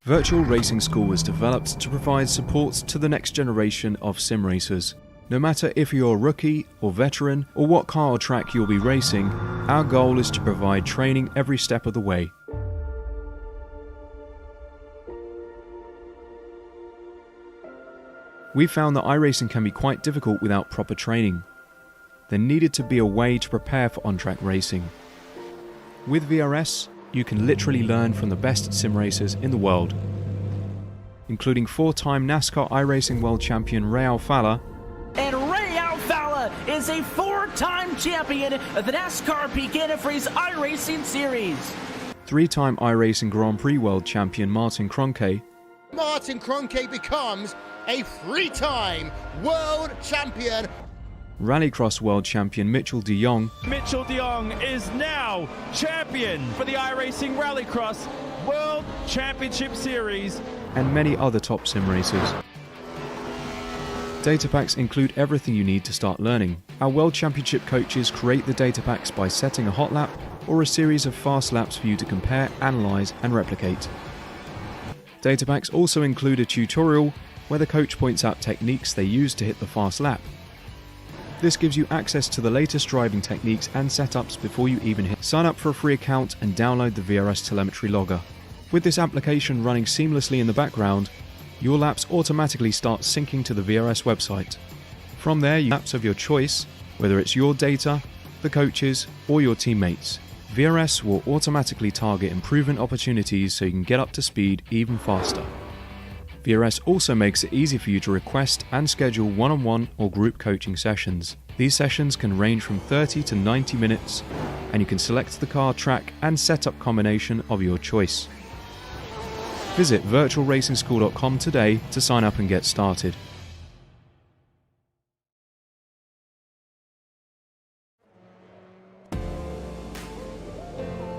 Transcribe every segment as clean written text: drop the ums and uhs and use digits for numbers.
Virtual Racing School was developed to provide support to the next generation of sim racers. No matter if you're a rookie or veteran or what car or track you'll be racing, our goal is to provide training every step of the way. We found that iRacing can be quite difficult without proper training. There needed to be a way to prepare for on-track racing. With VRS, you can literally learn from the best sim racers in the world, including 4-time NASCAR iRacing World Champion Ray Alfala. And Ray Alfala is a 4-time champion of the NASCAR Pekin Freeze iRacing Series. 3-time iRacing Grand Prix World Champion Martin Kroenke. Martin Kroenke becomes a 3-time world champion. Rallycross World Champion Mitchell de Jong. Mitchell de Jong is now champion for the iRacing Rallycross World Championship Series. And many other top sim racers. Data packs include everything you need to start learning. Our World Championship coaches create the data packs by setting a hot lap or a series of fast laps for you to compare, analyze, and replicate. Data packs also include a tutorial where the coach points out techniques they use to hit the fast lap. This gives you access to the latest driving techniques and setups before you even hit. Sign up for a free account and download the VRS telemetry logger. With this application running seamlessly in the background, your laps automatically start syncing to the VRS website. From there, you laps of your choice, whether it's your data, the coaches, or your teammates. VRS will automatically target improvement opportunities so you can get up to speed even faster. VRS also makes it easy for you to request and schedule one-on-one or group coaching sessions. These sessions can range from 30 to 90 minutes, and you can select the car, track, and setup combination of your choice. Visit virtualracingschool.com today to sign up and get started.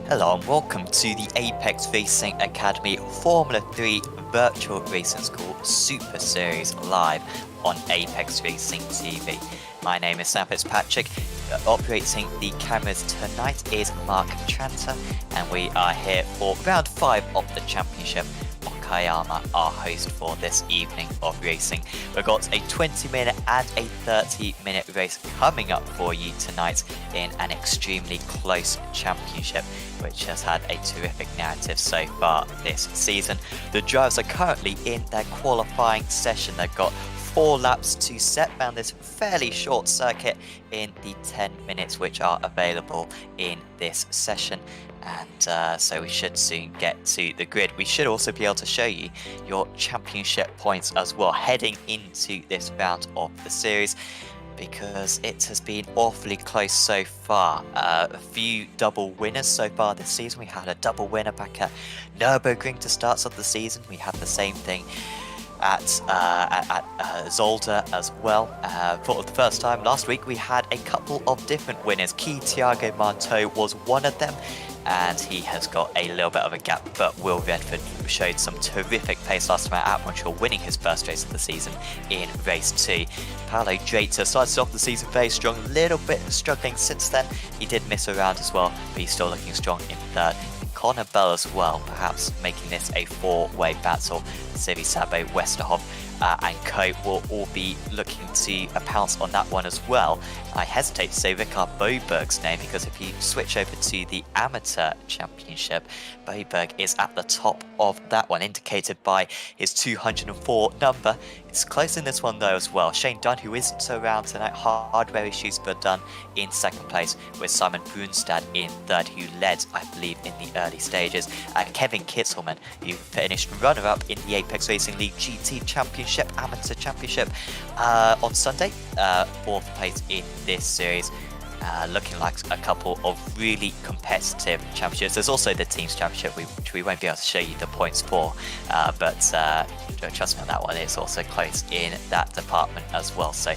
Hello and welcome to the Apex Racing Academy Formula 3 Virtual Racing School Super Series live on Apex Racing TV. My name is Sam Fitzpatrick. Operating the cameras tonight is Mark Tranter, and we are here for round 5 of the championship. Okayama, our host for this evening of racing. We've got a 20-minute and a 30-minute race coming up for you tonight in an extremely close championship, which has had a terrific narrative so far this season. The drivers are currently in their qualifying session. They've got 4 laps to set around this fairly short circuit in the 10 minutes which are available in this session. And so we should soon get to the grid. We should also be able to show you your championship points as well heading into this round of the series, because it has been awfully close so far. A few double winners so far this season. We had a double winner back at Nürburgring to start of the season. We had the same thing at Zolder as well. For the first time last week, we had a couple of different winners. Thiago Marteau was one of them, and he has got a little bit of a gap, but Will Redford showed some terrific pace last time at Montreal, winning his first race of the season in race 2. Paolo Dreiter started off the season very strong, a little bit struggling since then. He did miss a round as well, but he's still looking strong in third. Connor Bell as well, perhaps making this a 4-way battle. Sivi Sabo, Westerhoff and co will all be looking to pounce on that one as well. I hesitate to say Ricard Boberg's name, because if you switch over to the Amateur Championship, Boberg is at the top of that one, indicated by his 204 number. It's close in this one though as well. Shane Dunn, who isn't around tonight, hardware issues, but Dunn in second place, with Simon Brunstad in third, who led, I believe, in the early stages. Kevin Kitzelman, who finished runner-up in the Apex Racing League GT Championship, Amateur Championship on Sunday, 4th place in this series. Looking like a couple of really competitive championships. There's also the Teams Championship, which we won't be able to show you the points for, but trust me on that one, it's also close in that department as well. So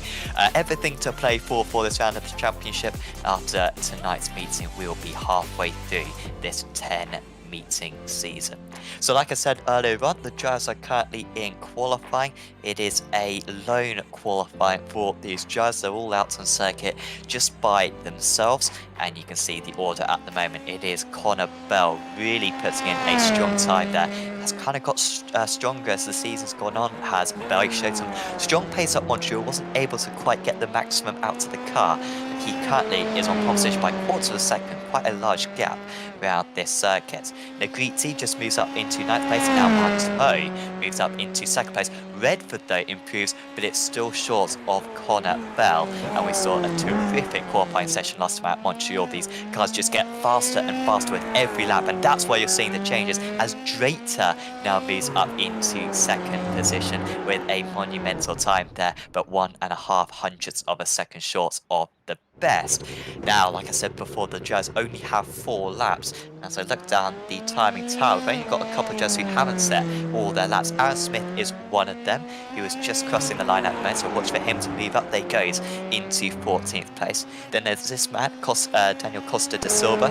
everything to play for this round of the championship. After tonight's meeting, we will be halfway through this 10 meeting season. So like I said earlier on, the drivers are currently in qualifying. It is a lone qualifying for these drivers. They're all out on circuit just by themselves, and you can see the order at the moment. It is Connor Bell really putting in a strong time there. Has kind of got stronger as the season's gone on. Has Bell showed some strong pace up Montreal, wasn't able to quite get the maximum out to the car. He currently is on pole position by quarter of a second, quite a large gap around this circuit. Negrete just moves up into 9th place, now Marteau moves up into 2nd place. Redford though improves, but it's still short of Connor Bell, and we saw a terrific qualifying session last time at Montreal. These cars just get faster and faster with every lap, and that's why you're seeing the changes as Drater now moves up into 2nd position with a monumental time there, but 1.5 hundredths of a second short of the best. Now, like I said before, the drivers only have 4 laps. As I look down the timing tower, we've only got a couple of drivers who haven't set all their laps. Aaron Smith is one of them. He was just crossing the line at the moment, so watch for him to move up. There he goes into 14th place. Then there's this man, Daniel Costa da Silva,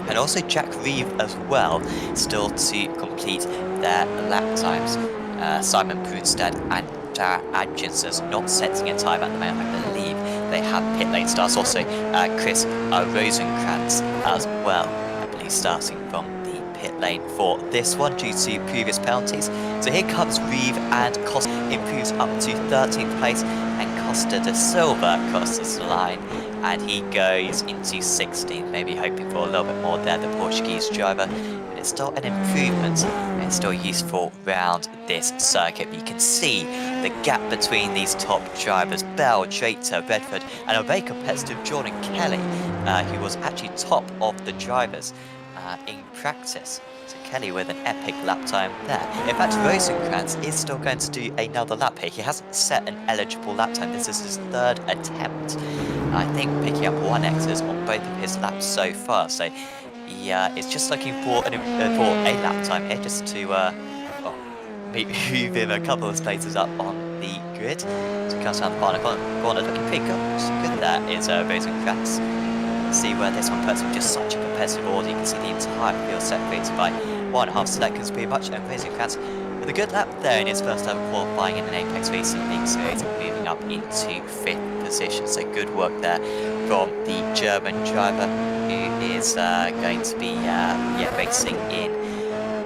and also Jack Reeve as well, still to complete their lap times. Simon Brunstad and Dara Adjinson's not setting a time at the moment. I believe they have pit lane starts. Also Chris Rosenkrantz as well, I believe, starting from the pit lane for this one due to previous penalties. So here comes Reeve, and Costa improves up to 13th place, and Costa da Silva crosses the line and he goes into 16th, maybe hoping for a little bit more there, the Portuguese driver. But it's still an improvement, and it's still useful round this circuit. But you can see the gap between these top drivers, Bell, Drater, Redford, and a very competitive Jordan Kelly, who was actually top of the drivers in practice. So Kelly with an epic lap time there. In fact, Rosenkrantz is still going to do another lap here. He hasn't set an eligible lap time. This is his 3rd attempt. I think picking up 1x's on both of his laps so far. So he is just looking for a lap time here, just to move him a couple of spaces up on the grid. So he comes down the final corner looking pretty good. Good there is Rosenkrantz. See where this one puts him, just such a competitive order. You can see the entire field separated by 1.5 seconds pretty much, and Rosenkrantz with a good lap there in his first ever qualifying in an Apex Racing League series, moving up into 5th position. So good work there from the German driver, who is going to be racing in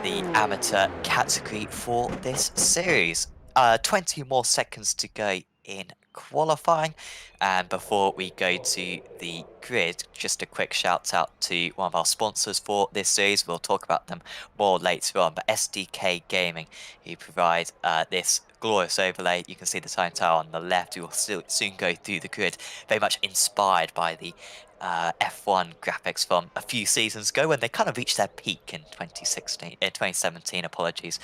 the amateur category for this series. 20 more seconds to go in qualifying, and before we go to the grid, just a quick shout out to one of our sponsors for this series. We'll talk about them more later on, but SDK Gaming, who provide this glorious overlay. You can see the time tower on the left. We will soon go through the grid, very much inspired by the F1 graphics from a few seasons ago, when they kind of reached their peak in 2017, apologies.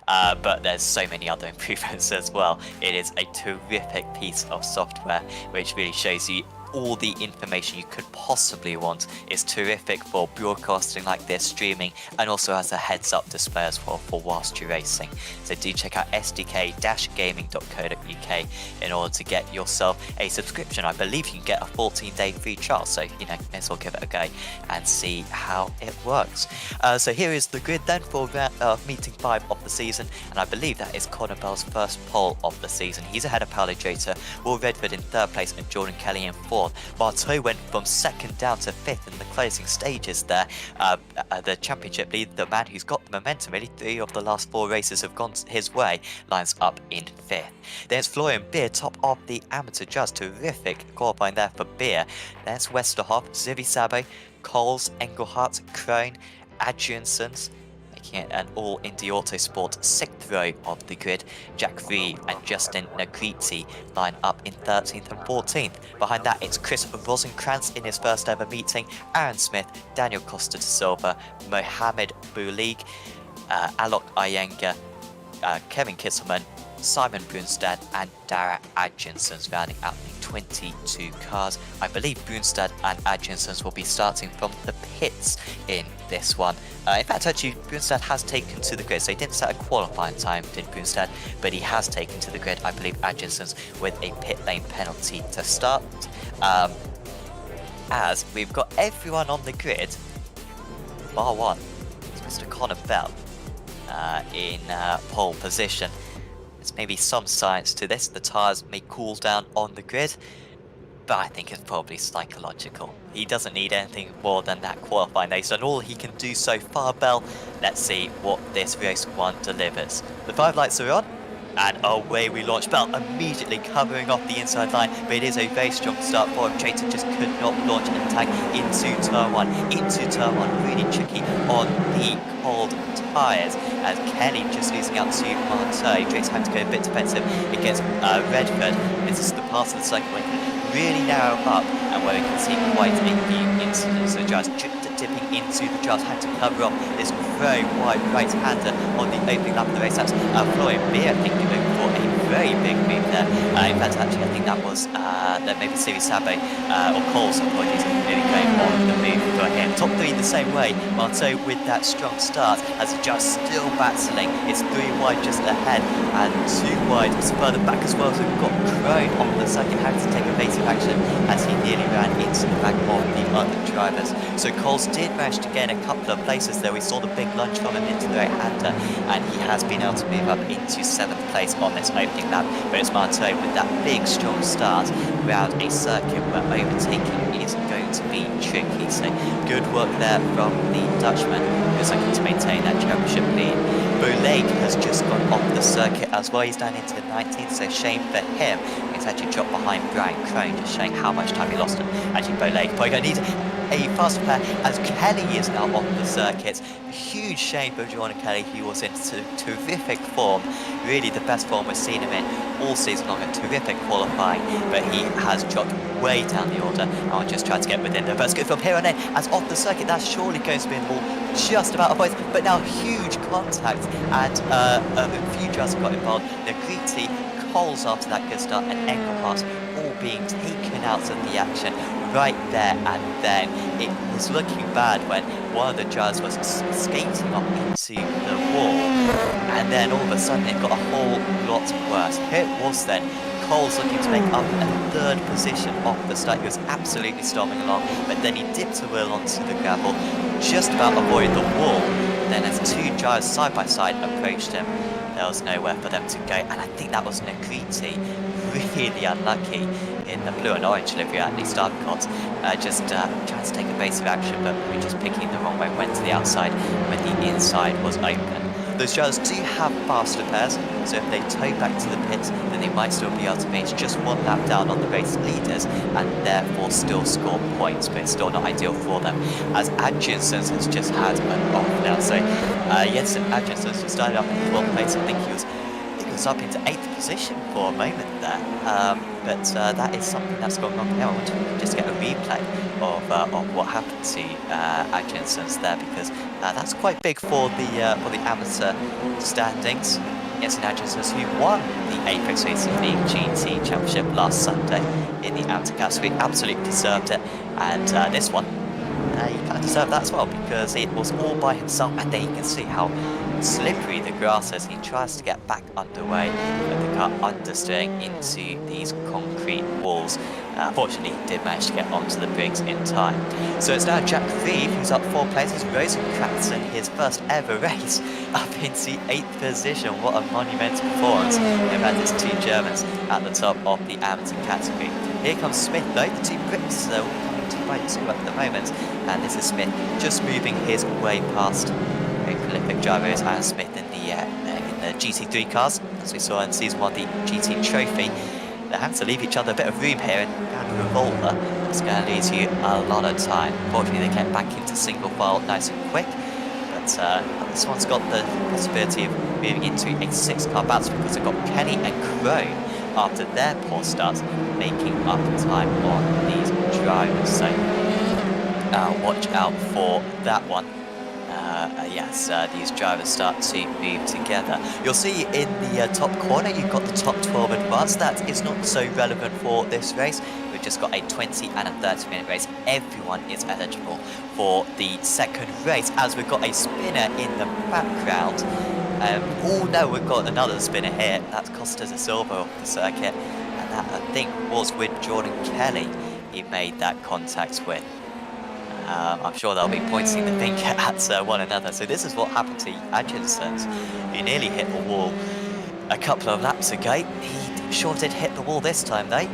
But there's so many other improvements as well. It is a terrific piece of software which really shows you all the information you could possibly want. Is terrific for broadcasting like this, streaming, and also has a heads-up display as well for whilst you're racing. So do check out sdk-gaming.co.uk in order to get yourself a subscription. I believe you can get a 14-day free trial, so you know, may as well give it a go and see how it works. So here is the grid then for meeting 5 of the season, and I believe that is Connor Bell's first pole of the season. He's ahead of Paolo Drater, Will Redford in 3rd place, and Jordan Kelly in 4th. Marteau went from 2nd down to 5th in the closing stages there. The championship lead, the man who's got the momentum, really 3 of the last 4 races have gone his way, lines up in 5th. There's Florian Beer, top of the amateur judge. Terrific qualifying there for Beer. There's Westerhoff, Zivi Sabo, Coles, Engelhardt, Krohn, Adriansons, making it an all-Indy Autosport 6th row of the grid. Jack Reeve and Justin Negrete line up in 13th and 14th. Behind that, it's Chris Rosenkrantz in his first ever meeting, Aaron Smith, Daniel Costa da Silva, Mohamed Boulig, Alok Iyengar, Kevin Kisselman, Simon Brunstad, and Dara Adjinsons rounding out the 22 cars. I believe Brunstad and Adjinsons will be starting from the pits in this one. In fact, actually, Brunstad has taken to the grid, so he didn't set a qualifying time, did Brunstad, but he has taken to the grid. I believe Adjinsons with a pit lane penalty to start. As we've got everyone on the grid, bar one. So we're next to Connor Bell in pole position. There's maybe some science to this. The tyres may cool down on the grid, but I think it's probably psychological. He doesn't need anything more than that qualifying. He's done all he can do so far, Bell. Let's see what this race 1 delivers. The 5 lights are on, and away we launch. Bell immediately covering off the inside line, but it is a very strong start for him. Drayton just could not launch an attack into turn 1. Into turn 1, really tricky on the cold tyres, as Kelly just losing out to Marteau. Drayton having to go a bit defensive against Redford. This is the pass of the cycle where he can really narrow up, and where we can see quite a few incidents. So just dipping into the drive, had to cover off this very wide right-hander on the opening lap of the race. That's Florian Beer, I think, going for a very big move there. In fact, actually, I think that was that maybe Siri Sabe or Cole's, apologies, really going on the move for him. Top 3 the same way. Marteau with that strong start, as just still battling. It's 3 wide just ahead, and 2 wide just further back as well. So we've got Crone on the second, having to take evasive action as he nearly ran into the back of the other drivers. So Coles did manage to gain a couple of places there. We saw the big lunge from him into the right-hander, and he has been able to move up into 7th place on this opening lap. But it's Marteau with that big strong start around a circuit where overtaking is going to be tricky. So good work there from the Dutchman, who's looking to maintain that championship lead. Bolake has just gone off the circuit as well. He's down into the 19th, so shame for him. He's actually dropped behind Brian Crone, just showing how much time he lost. And actually Bolake probably going to need a faster player, as Kelly is now off the circuit. Huge shame for John Kelly. He was in terrific form, really the best form we've seen him in all season long, a terrific qualifying, but he has dropped way down the order. I'll just try to get within there. But it's good from here on in, as off the circuit, that's surely going to be a ball just about a point, but now huge contact, and a few drivers got involved. Negriti, Coles after that good start, and Engelhardt all being taken out of the action right there and then. It was looking bad when one of the drivers was skating up into the wall, and then all of a sudden it got a whole lot worse. Here it was then, Coles looking to make up a 3rd position off the start. He was absolutely storming along, but then he dipped a wheel onto the gravel, just about avoided the wall. Then as 2 drivers side by side approached him, there was nowhere for them to go, and I think that was Negriti, really unlucky in the blue and orange livery at the start course. Just trying to take evasive action, but we were just picking the wrong way, went to the outside when the inside was open. Those drivers do have faster pairs, so if they tow back to the pits, then they might still be able to make just 1 lap down on the race leaders, and therefore still score points, but it's still not ideal for them. As Adjinsons has just had an off now, so Jensen Adjinsons, who started up in 12th place, I think he was up into 8th position for a moment there, but that is something that's going on here. I want to just get a replay of what happened to Adjinsons there, because that's quite big for the amateur standings. Jensen Adjinsons, who won the Apex Racing League GT Championship last Sunday in the amateur category, absolutely deserved it, and this one, he kind of deserved that as well, because it was all by himself, and there you can see how slippery the grass is. He tries to get back underway, but the car understeering into these concrete walls. Fortunately, he did manage to get onto the bricks in time. So it's now Jack Thieve, who's up 4 places. Rosenkranz in his first ever race, up into 8th position. What a monumental performance. They've had his 2 Germans at the top of the amateur category. Here comes Smith, though. The 2 Brits are all coming 2 by 2 at the moment, and this is Smith just moving his way past a prolific driver is Aaron Smith in the GT3 cars, as we saw in Season 1, the GT Trophy. They have to leave each other a bit of room here, and down a revolver, it's going to lose you a lot of time. Fortunately, they get back into single file nice and quick, but this one's got the possibility of moving into a 6-car battle, because they've got Kenny and Crone, after their poor starts, making up time on these drivers. So watch out for that one. Yes, these drivers start to move together. You'll see in the top corner, you've got the top 12 advanced. That is not so relevant for this race. We've just got a 20 and a 30-minute race. Everyone is eligible for the second race, as we've got a spinner in the background. Oh no, we've got another spinner here. That's Costa da Silva off the circuit, and that, I think, was with Jordan Kelly he made that contact with. I'm sure they'll be pointing the finger at one another. So this is what happened to Andersons. He nearly hit the wall a couple of laps ago. He sure did hit the wall this time though.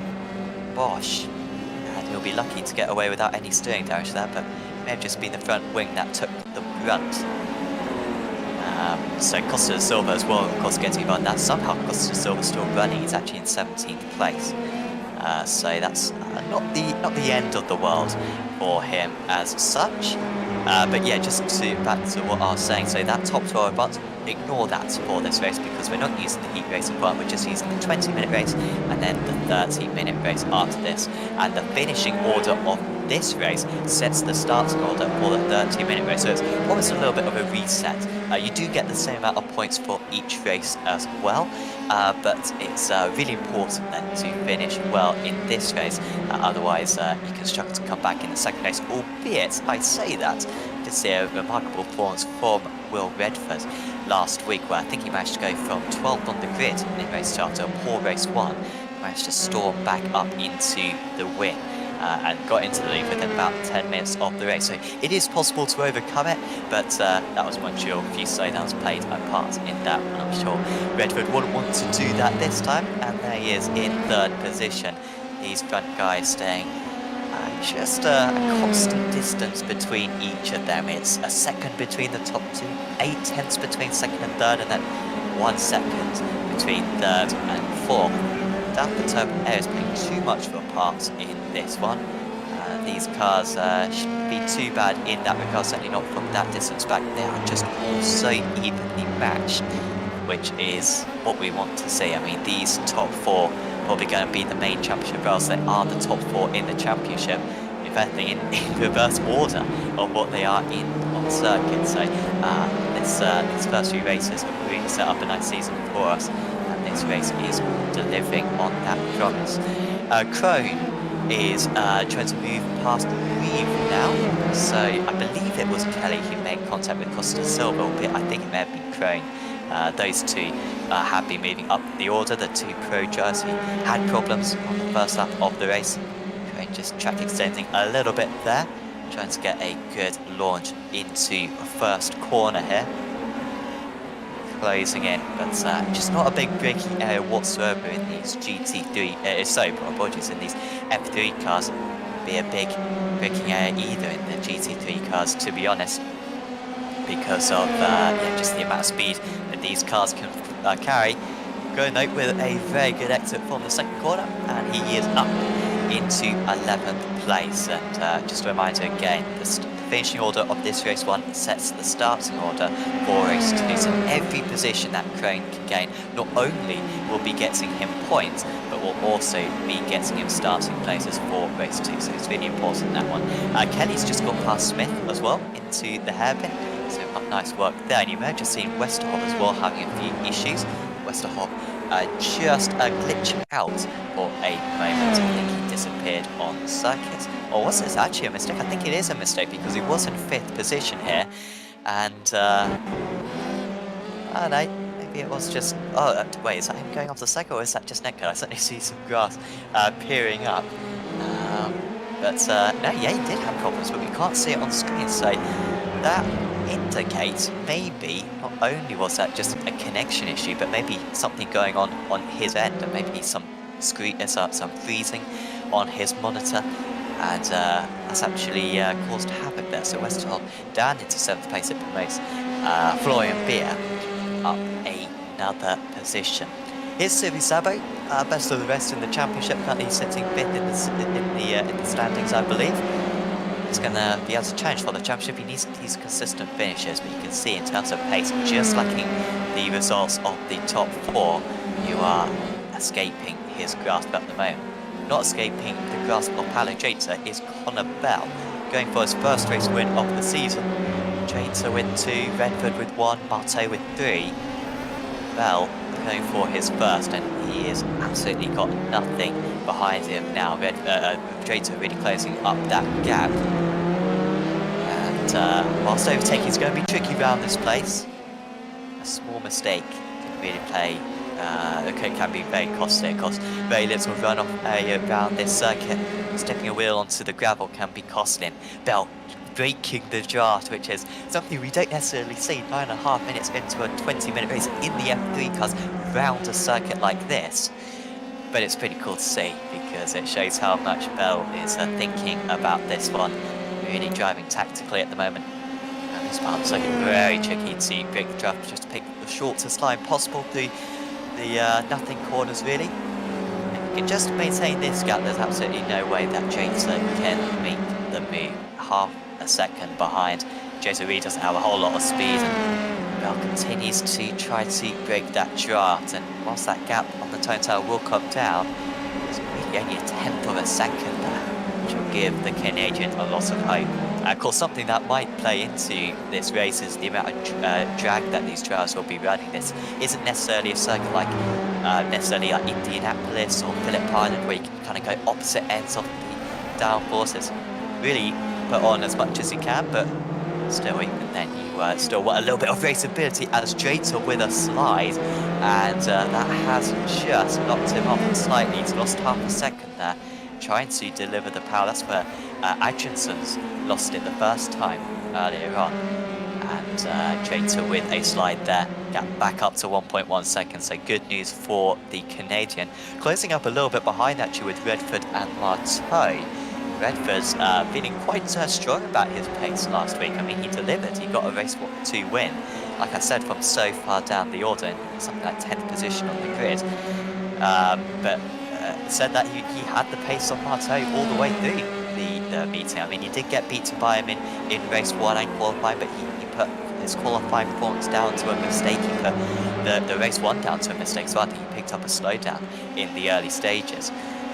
Bosh. And he'll be lucky to get away without any steering damage there, but it may have just been the front wing that took the brunt. So Costa da Silva as well, of course, getting on that. Somehow Costa da Silva still running. He's actually in 17th place. So that's not the end of the world for him as such. But yeah, just back to what I was saying. So that top 12 but ignore that for this race because we're not using the heat race part. We're just using the 20-minute race and then the 30-minute race after this. And the finishing order of this race sets the starting order for the 30-minute race. So it's almost a little bit of a reset. You do get the same amount of points for each race as well, but it's really important then to finish well in this race. Otherwise, you can struggle to come back in the second race. Albeit, I say that, to see a remarkable performance from Will Redford last week, where I think he managed to go from 12th on the grid in race 2 after a poor race 1, managed to storm back up into the win. And got into the lead within about 10 minutes of the race. So it is possible to overcome it, but that was when a few slowdowns played a part in that. And I'm sure Redford wouldn't want to do that this time. And there he is in 3rd position. These front guys staying just a constant distance between each of them. It's a second between the top 2, 8 tenths between 2nd and 3rd, and then 1 second between 3rd and 4th. Doubt the turbo air is playing too much of a part in this one. These cars shouldn't be too bad in that regard, certainly not from that distance back. They are just all so evenly matched, which is what we want to see. I mean, these top 4 probably going to be the main championship rails. They are the top 4 in the championship, if anything, in reverse order of what they are on circuit. So these first few races have really set up a nice season for us. This race is delivering on that promise. Crone is trying to move past Reeve now, so I believe it was Kelly who made contact with Costa da Silva, albeit I think it may have been Crone. Those two have been moving up the order. The 2 pro drivers who had problems on the first lap of the race. Crone just track extending a little bit there, trying to get a good launch into first corner here. Closing in, but just not a big braking area whatsoever in these GT3, apologies, in these F3 cars. Be a big braking area either in the GT3 cars, to be honest, because of just the amount of speed that these cars can carry. Going out with a very good exit from the 2nd corner, and he is up into 11th place. And just a reminder again, the finishing order of this race 1 sets the starting order for race 2. So every position that Crane can gain not only will be getting him points, but will also be getting him starting places for race 2. So it's really important, that one. Kelly's just got past Smith as well into the hairpin. So nice work there. And you may have just seen Westerhoff as well having a few issues. Westerhoff just glitching out for a moment. I think he disappeared on the circuit. Or was this actually a mistake? I think it is a mistake because he was in 5th position here. And, I don't know, maybe it was just... Oh, wait, is that him going off the cycle or is that just Netcode? I certainly see some grass peering up. No, yeah, he did have problems, but we can't see it on screen. So that indicates maybe not only was that just a connection issue, but maybe something going on his end, and maybe some freezing on his monitor, and that's actually caused havoc there. So Westerhoff down into 7th place. It promotes Florian Beer up another position. Here's Silvi Sabo, best of the rest in the championship, currently sitting 5th in the standings, I believe. He's going to be able to challenge for the championship. He needs these consistent finishes, but you can see in terms of pace, just lacking the results of the top 4, you are escaping his grasp at the moment. Not escaping the grasp of Paolo Jata is Connor Bell, going for his first race win of the season. Jata with 2, Redford with 1, Marteau with 3. Bell going for his first, and he has absolutely got nothing behind him now. Jata really closing up that gap. And whilst overtaking is going to be tricky around this place, a small mistake can really play. Can be very costly. It costs very little runoff area around this circuit. Stepping a wheel onto the gravel can be costly. Bell breaking the draft, which is something we don't necessarily see 9.5 minutes into a 20-minute race in the F3 cars round a circuit like this. But it's pretty cool to see, because it shows how much Bell is thinking about this one, really driving tactically at the moment. And this part's looking very tricky to break the draft, just to pick the shortest line possible through the nothing corners, really. If you can just maintain this gap, there's absolutely no way that Jason can make the move half a second behind. Jason really doesn't have a whole lot of speed, and Bell continues to try to break that draft, and whilst that gap on the tone tower will come down, it's really only a tenth of a second there, which will give the Canadian a lot of hope. Of course, something that might play into this race is the amount of drag that these trials will be running. This isn't necessarily a circuit like Indianapolis or Phillip Island, where you can kind of go opposite ends of the downforces. Really put on as much as you can, but still, even then, you still want a little bit of raceability as Jater with a slide, and that has just knocked him off slightly. He's lost half a second there, trying to deliver the power. That's where Atkinson's lost it the first time earlier on, and Jater with a slide there, gap back up to 1.1 seconds, so good news for the Canadian. Closing up a little bit behind actually with Redford and Marteau. Redford's feeling quite strong about his pace last week. I mean, he delivered. He got a race 2 win, like I said, from so far down the order, in something like 10th position on the grid. But said that he had the pace on Marteau all the way through the meeting. I mean, he did get beaten by him in race 1 and qualifying, but he put his qualifying performance down to a mistake. He put the race 1 down to a mistake, so I think he picked up a slowdown in the early stages.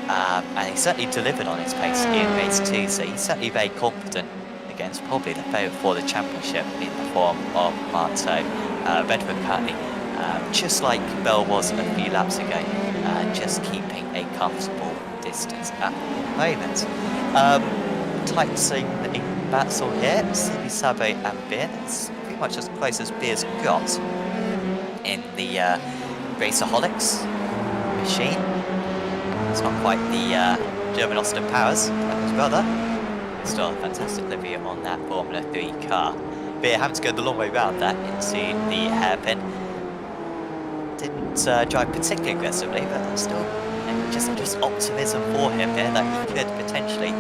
And he certainly delivered on his pace in race 2, so he's certainly very confident against probably the favourite for the championship in the form of Marteau. Redford currently, just like Bell was a few laps ago, just keeping a comfortable distance at the moment. Tight seeing the battle here, Sibi Sabo and Beer. It's pretty much as close as Beer's got in the Racerholics machine. It's not quite the German Austin Powers, like his brother. It's still a fantastic livery on that Formula 3 car. Beer having to go the long way round that into the hairpin. Didn't drive particularly aggressively, but still, you know, just optimism for him here that he could potentially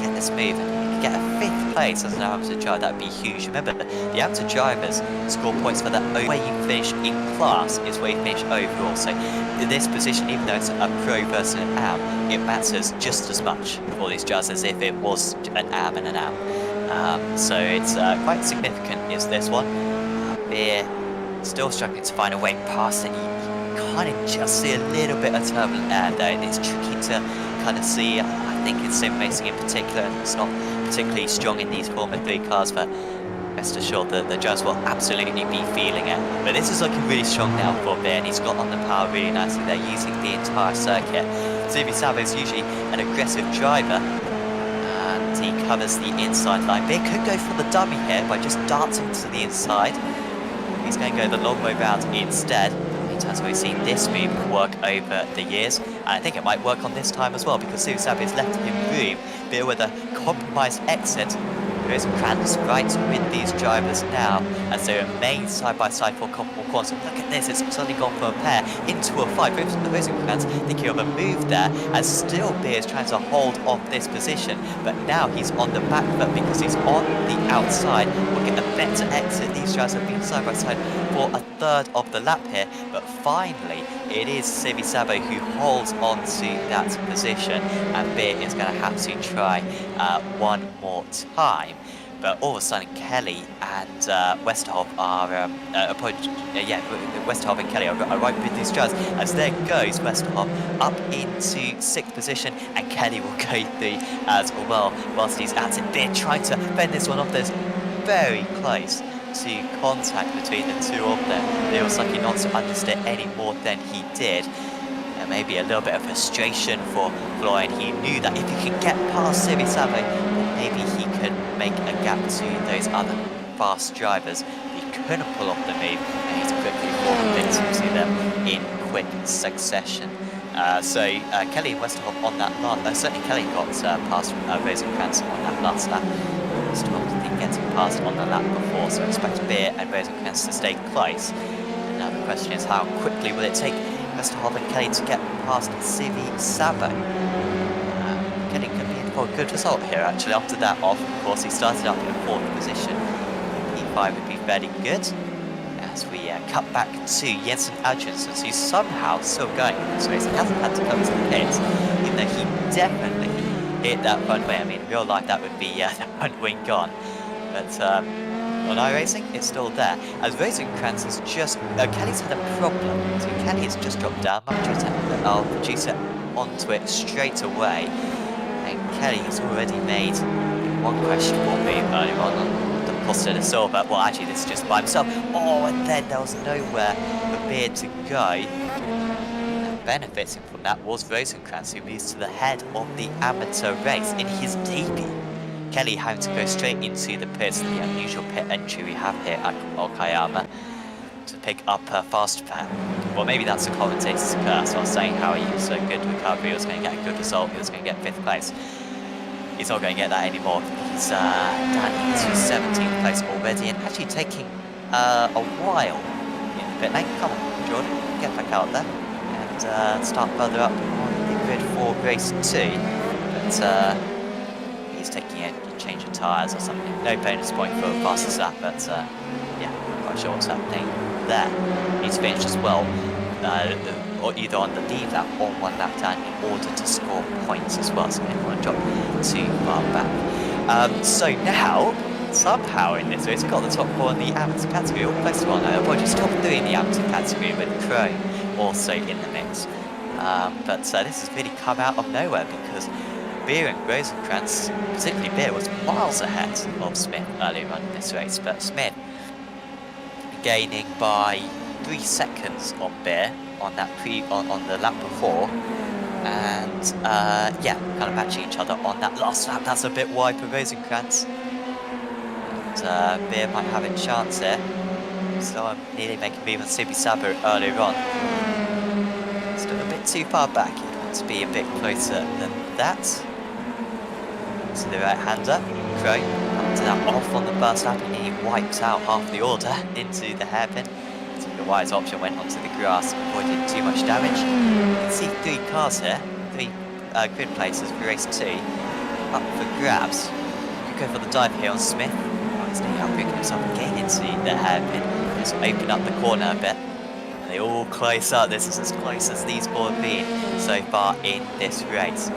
get this move and get a 5th place as an amateur driver. That would be huge. Remember, the amateur drivers score points for that. Where you finish in class is where you finish overall. So in this position, even though it's a pro versus an AM, it matters just as much for these drivers as if it was an AM and an AM. So it's quite significant is this one. Beer still struggling to find a way past it. You kind of just see a little bit of turbulent air there. It's tricky to kind of see. I think in sim racing in particular, it's not particularly strong in these Formula 3 cars, but rest assured that the drivers will absolutely be feeling it. But this is looking really strong now for Beer, and he's got on the power really nicely. They're using the entire circuit. Sibi Sabo is usually an aggressive driver, and he covers the inside line. Beer could go for the dummy here by just darting to the inside. He's going to go the long way round instead. As we've seen this move work over the years, and I think it might work on this time as well, because Sibi Sabo has left him room. Beer with a compromised exit. There is Krantz right with these drivers now as they remain side by side for a couple more corners. Look at this, it's suddenly gone from a pair into a 5. Krantz thinking of a move there, as still Beer is trying to hold off this position, but now he's on the back foot because he's on the outside. We'll get a better exit. These drivers have been side by side for a third of the lap here, but finally it is Sibi Sabo who holds on to that position, and Beer is going to have to try one more time. But all of a sudden, Kelly and Westerhoff are, Westerhoff and Kelly are right with these drivers, as there goes Westerhoff up into 6th position, and Kelly will go through as well whilst he's at it. Beer trying to fend this one off. There's very close to contact between the two of them. Beer was lucky not to understeer any more than he did. And maybe a little bit of frustration for Floyd. He knew that if he could get past Sibi Sabo, maybe he could make a gap to those other fast drivers. He couldn't pull off the move, and he's quickly fallen victim to them in quick succession. Kelly and Westerhoff on that last, certainly Kelly got past Rosenkrantz on that last lap. Westerhoff didn't get getting past on the lap before, so I expect Beer and Rosencrantz to stay close. And now the question is, how quickly will it take Westerhoff and Kelly to get past Sivi Sabo? Kelly could be in for a good result here, actually. After that off, of course, he started up in 4th position. P5 would be very good. As we cut back to Jensen Adriansen, who's somehow still going in this race. He hasn't had to come to the pits, even though he definitely hit that front wing. I mean, in real life, that would be the front wing gone. But on iRacing, it's still there. As Rosencrantz has just... Kelly's had a problem. So Kelly has just dropped down. I'll produce it onto it straight away. And Kelly has already made one questionable move earlier on Costa de Silva. Well, actually, this is just by himself. Oh, and then there was nowhere for Beard to go. And benefiting from that was Rosencrantz, who moves to the head of the amateur race in his debut. Kelly having to go straight into the pits, the unusual pit entry we have here at Okayama, to pick up a fast pair. Well, maybe that's the commentator's curse. I was saying how he was a good recovery, he was going to get a good result, he was going to get 5th place. He's not going to get that anymore. He's down into 17th place already, and actually taking a while in the pit lane. Come on, Jordan, get back out there and start further up on the grid for race 2. But he's taking a change of tyres or something. No bonus point for the fastest lap, but yeah, I'm not sure what's happening there. He's finished as well, or either on the lead lap or 1 lap down in order to score points as well, so they don't want to drop too far back. So now, somehow in this race, we've got the top 4 in the amateur category, all close to 1. Apologies, top 3 in the amateur category with Crone also in the mix. But this has really come out of nowhere because Beer and Rosencrantz, particularly Beer, was miles ahead of Smith earlier on in this race, but Smith gaining by 3 seconds on Beer on that on the lap before, and yeah, kind of matching each other on that last lap. That's a bit wide for Rosencrantz, and Beer might have a chance here. So I'm nearly making me with Sibi Sabo earlier on. Still a bit too far back. You'd want to be a bit closer than that. To the right-hander, Crow up to that off on the first lap, and he wipes out half the order into the hairpin. The wise option went onto the grass, avoided too much damage. You can see 3 cars here, 3 grid places for race 2, up for grabs. You go for the dive here on Smith. Oh, he's now picking himself again into the hairpin. Just open up the corner a bit. And they all close up. This is as close as these 4 have been so far in this race.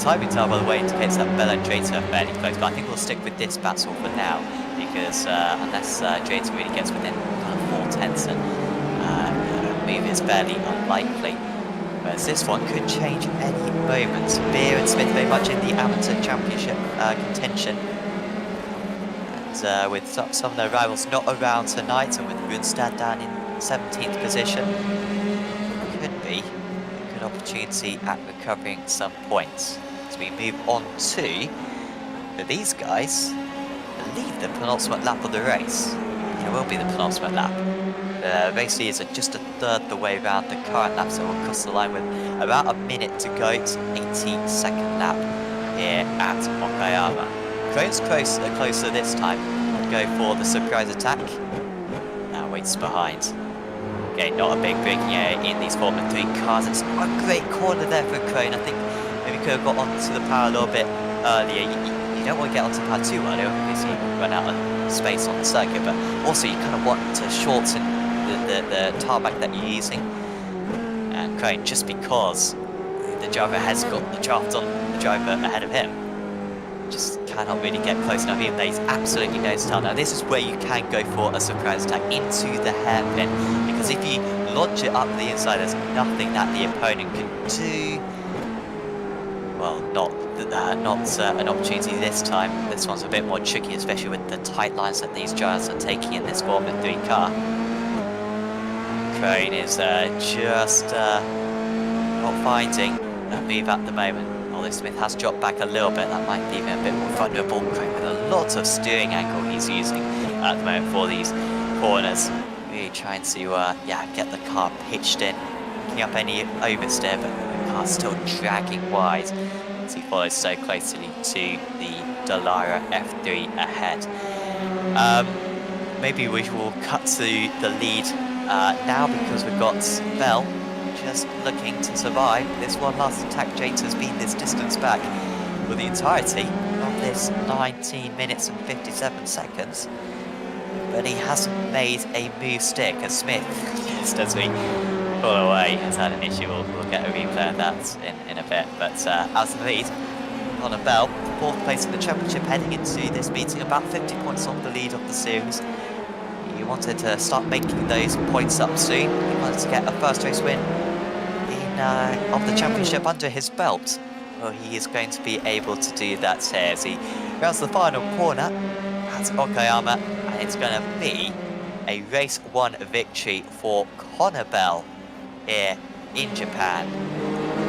Timing tell, by the way, indicates that Bell and Drayton are fairly close, but I think we'll stick with this battle for now, because unless Drayton really gets within 4/10, and move is fairly unlikely. Whereas this one could change any moment. Beer and Smith very much in the amateur championship contention. And with some of their rivals not around tonight, and with Runstad down in 17th position, could be a good opportunity at recovering some points. As we move on to, for these guys, I believe the penultimate lap of the race. It will be the penultimate lap. The race is just a third the way around the current lap, so we'll cross the line with about a minute to go. It's 82nd lap here at Okayama. Crone's closer this time. Would go for the surprise attack. Now waits behind. Okay, not a big braking area in these Formula 3 cars. It's not a great corner there for Crone. I think maybe could have got onto the power a little bit earlier. You don't want to get onto power too early because you run out of space on the circuit, but also you kind of want to shorten the tarmac that you're using. And Crone, just because the driver has got the draft on the driver ahead of him, just cannot really get close enough, even though he's absolutely no style. Now this is where you can go for a surprise attack into the hairpin, because if you launch it up the inside, there's nothing that the opponent can do. Well, not an opportunity this time. This one's a bit more tricky, especially with the tight lines that these drivers are taking in this Formula 3 car. Crone is just not finding that move at the moment. Although Smith has dropped back a little bit, that might leave him a bit more vulnerable. Crone with a lot of steering angle he's using at the moment for these corners. Really trying to get the car pitched in, picking up any oversteer, but the car's still dragging wide as he follows so closely to the Delara F3 ahead. Maybe we will cut to the lead now because we've got Bell just looking to survive. This one last attack. Jates has been this distance back for the entirety of this 19 minutes and 57 seconds. But he hasn't made a move stick, and Smith, just as we pull away, has had an issue. We'll get a replay of that in a bit. But as the lead, Connor Bell, 4th place in the championship, heading into this meeting, about 50 points on the lead of the series. He wanted to start making those points up soon. He wanted to get a first race win of the championship under his belt. Well, he is going to be able to do that here as he rounds the final corner at Okayama, and it's going to be a race 1 victory for Connor Bell here in Japan.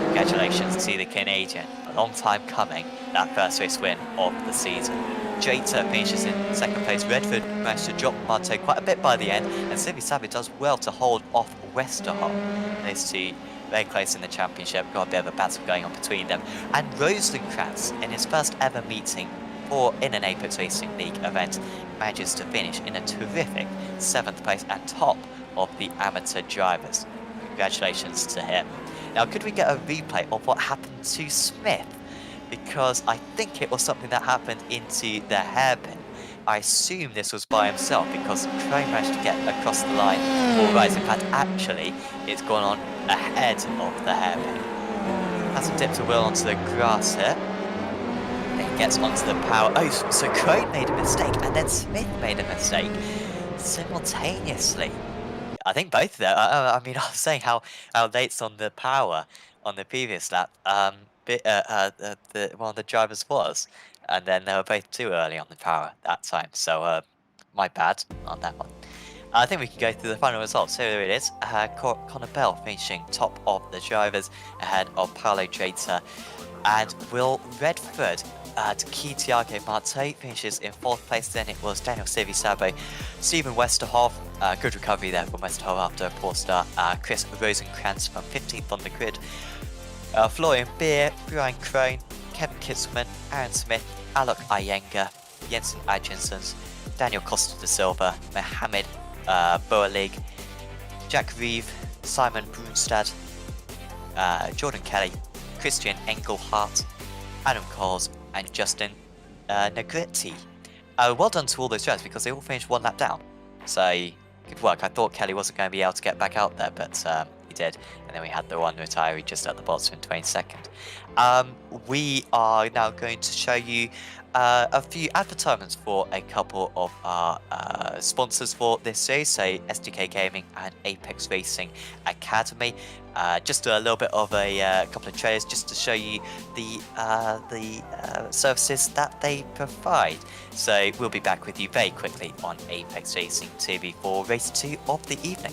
Congratulations to the Canadian. A long time coming, that first race win of the season. Jata finishes in 2nd place. Redford managed to drop Marto quite a bit by the end, and Sylvie Savage does well to hold off Westerholm. Those two very close in the championship, got a bit of a battle going on between them. And Rosenkrantz, in his first ever meeting in an Apex Racing League event, manages to finish in a terrific 7th place at top of the amateur drivers. Congratulations to him. Now, could we get a replay of what happened to Smith? Because I think it was something that happened into the hairpin. I assume this was by himself because Crane managed to get across the line all right. In fact, actually, it's gone on ahead of the hairpin. Hasn't dipped a wheel onto the grass here. It gets onto the power. Oh, so Crane made a mistake and then Smith made a mistake simultaneously. I think both of them. I mean, I was saying how late's on the power on the previous lap. One of the drivers was, and then they were both too early on the power that time. So my bad on that one. I think we can go through the final results. Here it is. Connor Bell finishing top of the drivers ahead of Paolo Jata, and Will Redford. Tiago Marto finishes in 4th place. Then it was Daniel Sabo, Stephen Westerhoff, good recovery there from Westerhoff after a poor start. Chris Rosenkrantz from 15th on the grid. Florian Beer, Brian Crone, Kevin Kitzman, Aaron Smith, Alok Iyengar, Jensen Adjensons, Daniel Costa da Silva, Mohamed Boalig, Jack Reeve, Simon Brunstad, Jordan Kelly, Christian Engelhardt, Adam Coles, and Justin Negretti. Well done to all those drivers because they all finished 1 lap down. So, good work. I thought Kelly wasn't going to be able to get back out there, but he did. And then we had the one retiree just at the bottom in 22nd. We are now going to show you a few advertisements for a couple of our sponsors for this series, so SDK Gaming and Apex Racing Academy. Just a little bit of a couple of trailers just to show you the services that they provide. So we'll be back with you very quickly on Apex Racing TV for race 2 of the evening.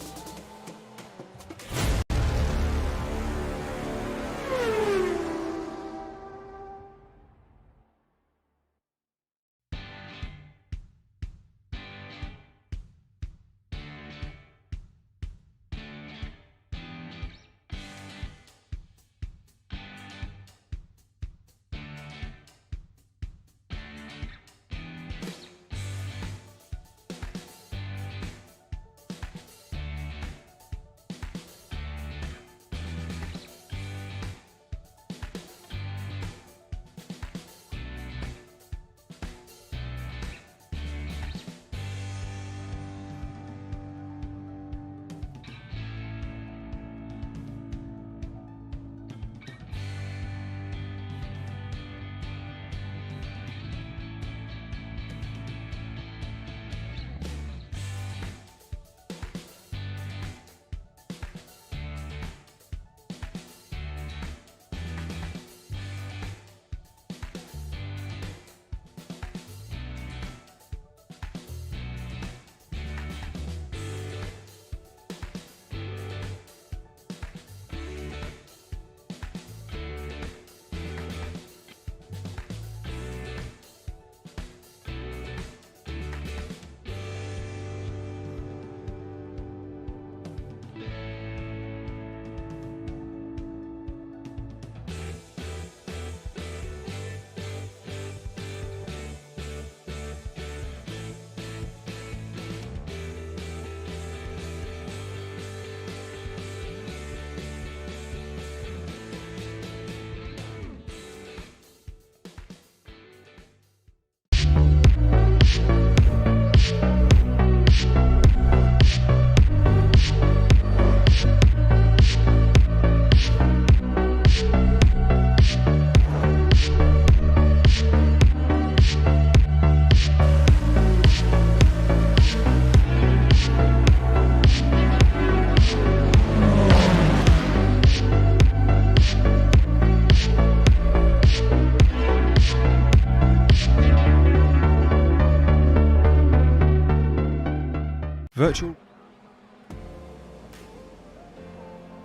virtual...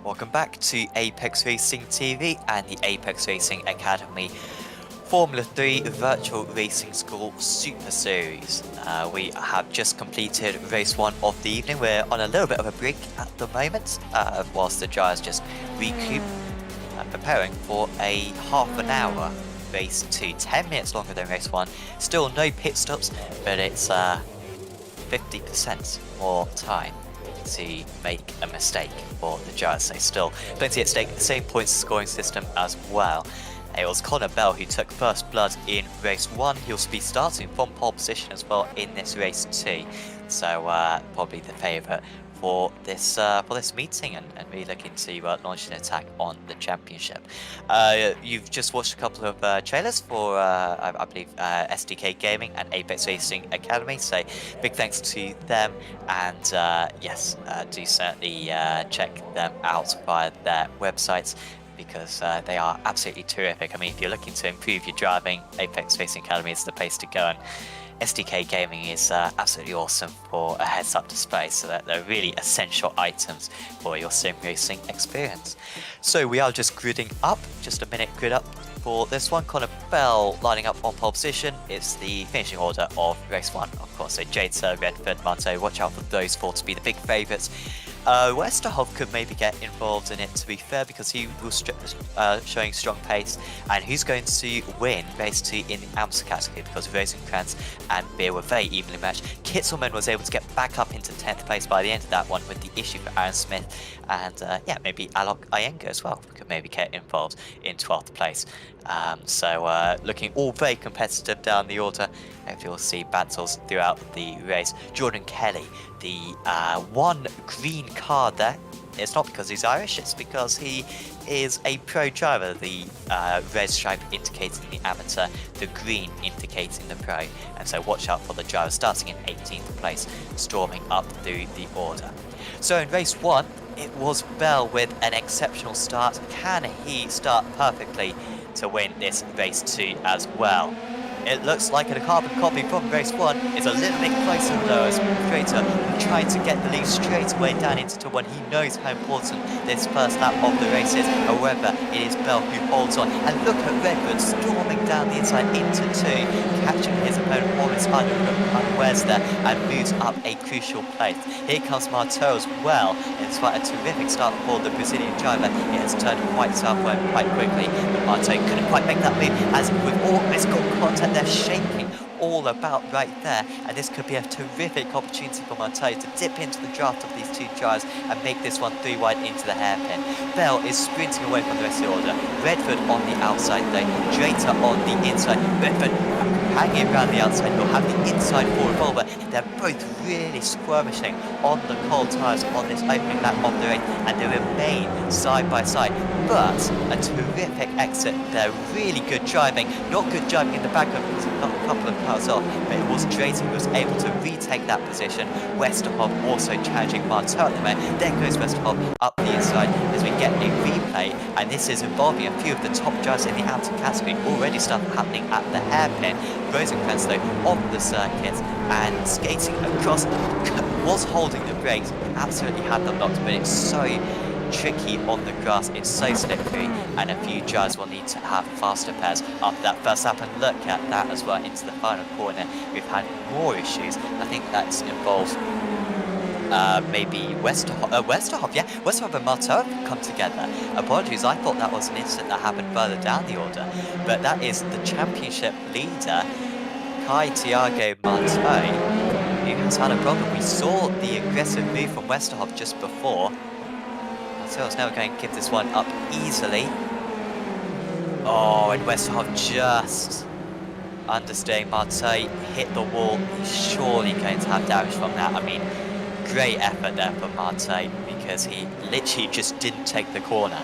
Welcome back to Apex Racing TV and the Apex Racing Academy Formula 3 Virtual Racing School Super Series. We have just completed race 1 of the evening. We're on a little bit of a break at the moment, whilst the drivers just recoup, preparing for a half an hour race 2, 10 minutes longer than race 1. Still no pit stops, but it's 50% more time to make a mistake for the drivers. So still plenty at stake. The same points scoring system as well. It was Connor Bell who took first blood in race 1. He'll be starting from pole position as well in this race 2. So probably the favourite for this meeting, and really looking to launch an attack on the championship. You've just watched a couple of trailers for I believe SDK Gaming and Apex Racing Academy, so big thanks to them, and yes, do certainly check them out via their websites, because they are absolutely terrific. I mean, if you're looking to improve your driving, Apex Racing Academy is the place to go, and SDK Gaming is absolutely awesome for a heads-up display, so that they're really essential items for your sim racing experience. So we are just gridding up, just a minute grid up for this one. Connor Bell lining up on pole position. It's the finishing order of race 1, of course. So Jada, Redford, Marto, watch out for those 4 to be the big favourites. Westerhoff could maybe get involved in it, to be fair, because he was showing strong pace, and who's going to win race 2 in the AMS category, because Rosenkrantz and Beer were very evenly matched. Kitzelman was able to get back up into 10th place by the end of that one, with the issue for Aaron Smith, and yeah, maybe Alok Iyengar as well could maybe get involved in 12th place. So looking all very competitive down the order. Hopefully we'll see battles throughout the race. Jordan Kelly, the one green card there. It's not because he's Irish, it's because he is a pro driver. The red stripe indicating the amateur, the green indicating the pro. And so watch out for the driver starting in 18th place, storming up through the order. So in race 1, it was Bell with an exceptional start. Can he start perfectly to win this race 2 as well? It looks like a carbon copy from race 1. It's a little bit closer though, as Crater trying to get the lead straight away down into 2-1. He knows how important this first lap of the race is. However, it is Bell who holds on. And look at Redford storming down the inside into 2, catching his opponent almost unawares there, and moves up a crucial place. Here comes Marteau as well. It's quite a terrific start for the Brazilian driver. It has turned quite southward quite quickly, but Marteau couldn't quite make that move, as we've almost got contact. They're shaking all about right there, and this could be a terrific opportunity for Marteau to dip into the draft of these 2 drivers and make this one 3 wide into the hairpin. Bell is sprinting away from the rest of the order. Redford on the outside though, Drater on the inside. Redford hanging around the outside, will have the inside for Revolver. They're both really skirmishing on the cold tyres on this opening lap of the race, and they remain side by side. But a terrific exit there, really good driving. Not good driving in the back of a couple of cars off, but it was Drater who was able to retake that position. Westerhoff also challenging Marteau at the moment. There goes Westerhoff up the inside as we get a replay, and this is involving a few of the top drivers in the outer category. Already stuff happening at the hairpin. Rosenkrantz though on the circuit and skating across, was holding the brakes, absolutely had them locked, but it's so tricky on the grass, it's so slippery, and a few drivers will need to have faster pairs after that first lap. And look at that as well into the final corner. We've had more issues. I think that's involved maybe Westerhoff, yeah, Westerhoff and Marteau have come together. Apologies, I thought that was an incident that happened further down the order, but that is the championship leader, Thiago Marteau, who has had a problem. We saw the aggressive move from Westerhoff just before. Marteau is now going to give this one up easily. Oh, and Westerhoff just understaying. Marteau hit the wall. He's surely going to have damage from that. I mean, great effort there for Marteau, because he literally just didn't take the corner,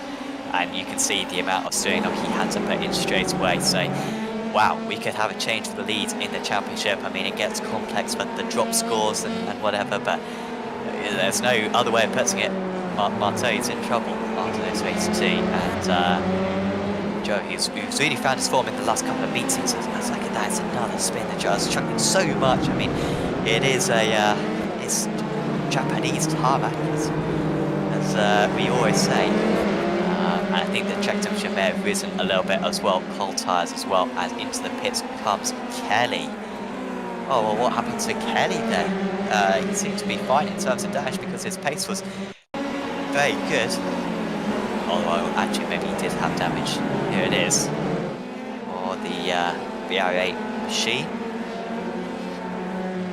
and you can see the amount of steering up he had to put in straight away. So wow, we could have a change for the lead in the championship. I mean, it gets complex with the drop scores and whatever, but there's no other way of putting it. Marteau's in trouble after this race 2, and Joe, who's really found his form in the last couple of meetings. It's like that's another spin. The Joe's chucking so much. I mean, it is a it's Japanese tarmac, as we always say. And I think the track temperature may have risen a little bit as well. Cold tyres as well, as into the pits comes Kelly. Oh, well, what happened to Kelly there? He seemed to be fine in terms of damage because his pace was very good. Although, actually, maybe he did have damage. Here it is. For the VR8 machine.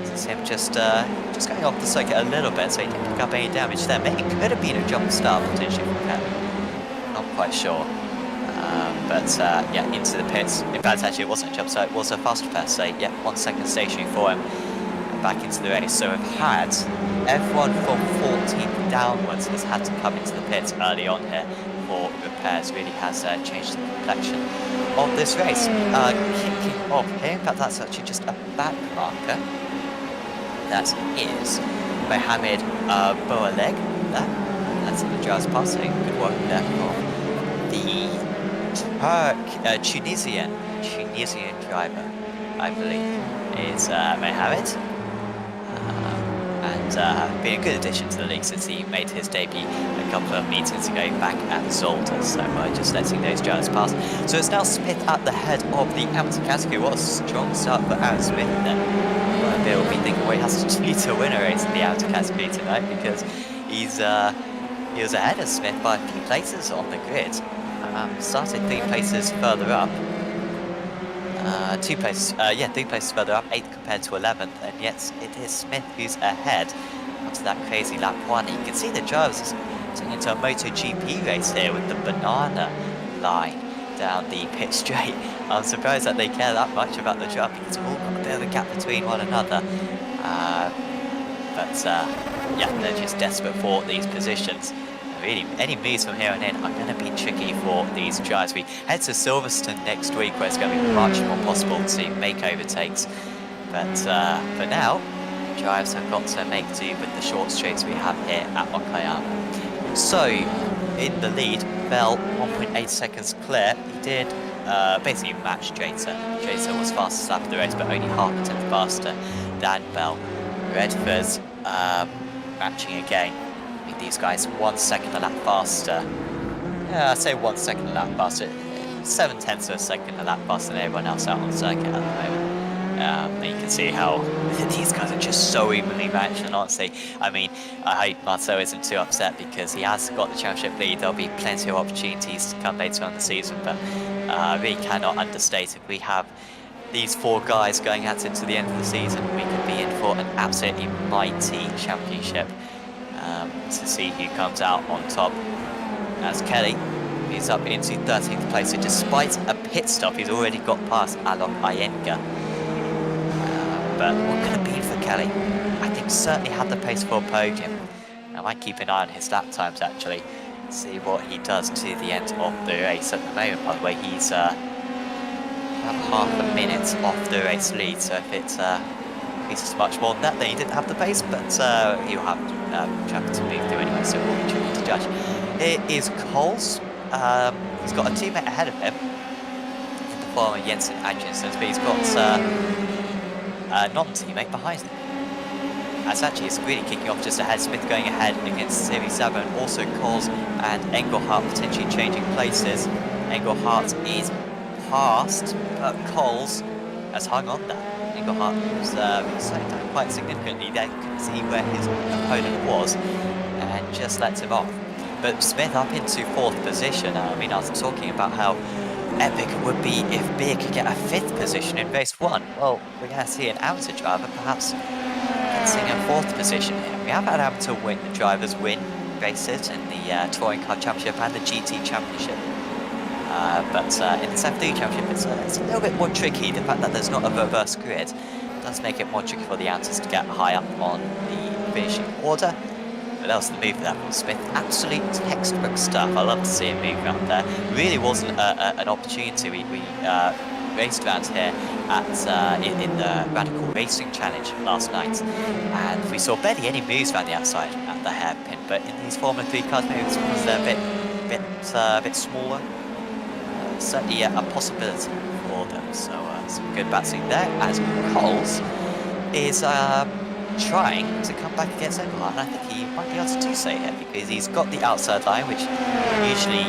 This is him just going off the circuit a little bit, so he didn't pick up any damage there. Maybe it could have been a jump start potentially from Kelly. Not quite sure. Yeah, into the pits. In fact, actually, it wasn't a jump start, it was a fast repair, so yeah, 1 second stationary for him. Back into the race. So we've had everyone from 14th downwards has had to come into the pits early on here for repairs. Really has changed the complexion of this race. Kicking off here, in fact, that's actually just a back marker. That is Mohamed Boaleg there. That's in the driver's passing. Good work there for the Tunisian driver, I believe, is Mohamed. And been a good addition to the league since he made his debut a couple of meetings ago back at Zolder, so just letting those drivers pass. So it's now Smith at the head of the amateur category. What a strong start for Aaron Smith there. Well, Bill will be thinking what he has to do to win a race in the amateur category tonight, because he was ahead of Smith by a few places on the grid. Started 3 places further up. 3 places further up, 8th compared to 11th, and yet it is Smith who's ahead after that crazy lap 1. You can see the drivers turning into a MotoGP race here with the banana line down the pit straight. I'm surprised that they care that much about the drop, because we've all got a bit of a gap between one another. Yeah, they're just desperate for these positions. Really, any moves from here on in are going to be tricky for these drivers. We head to Silverstone next week, where it's going to be much more possible to make overtakes. But for now, drivers have got to make do with the short straights we have here at Okayama. So, in the lead, Bell 1.8 seconds clear. He did basically match Jater. Jater was fastest lap of the race, but only half a tenth faster than Bell. Redford's matching again. These guys 1 second a lap faster. Yeah, I'd say 1 second a lap faster. 7/10 of a second a lap faster than everyone else out on the circuit at the moment. And you can see how these guys are just so evenly matched. And honestly, I mean, I hope Marceau isn't too upset, because he has got the championship lead. There'll be plenty of opportunities to come later on in the season, but I really cannot understate if we have these 4 guys going at it to the end of the season. We could be in for an absolutely mighty championship. To see who comes out on top, as Kelly is up into 13th place. So despite a pit stop, he's already got past Alok Iyengar. But what could it be for Kelly? I think certainly had the pace for a podium. I might keep an eye on his lap times, actually, see what he does to the end of the race. At the moment, by the way, he's about half a minute off the race lead, so if it's it's much more than that, then he didn't have the pace, but he'll have traffic to move through anyway, so we'll be tricky to judge. It is Coles. He's got a teammate ahead of him in the form of Jensen Adjusons, but he's got a non-teammate behind him. As actually it's really kicking off just ahead. Smith going ahead against Series 7, also Coles and Engelhardt potentially changing places. Engelhardt is past, but Coles has hung on there. Engelhardt was slowed down quite significantly there. You can see where his opponent was and just lets him off. But Smith up into 4th position. I mean, I was talking about how epic it would be if Beer could get a 5th position in race 1. Well, we're going to see an amateur driver perhaps getting a 4th position here. We have had amateur drivers win races in the Touring Car Championship and the GT Championship. But in the F3 Championship, it's a little bit more tricky. The fact that there's not a reverse grid does make it more tricky for the amateurs to get high up on the finishing order. But else the move there from Smith, absolute textbook stuff. I love to see him move around there. Really wasn't an opportunity. We raced around here at in the Radical Racing Challenge last night, and we saw barely any moves around the outside at the hairpin. But in these Formula 3 cars, maybe it's a bit smaller. Certainly a possibility for them. So some good battling there, as Coles is trying to come back against Engelhardt, and I think he might be able to do so here because he's got the outside line, which usually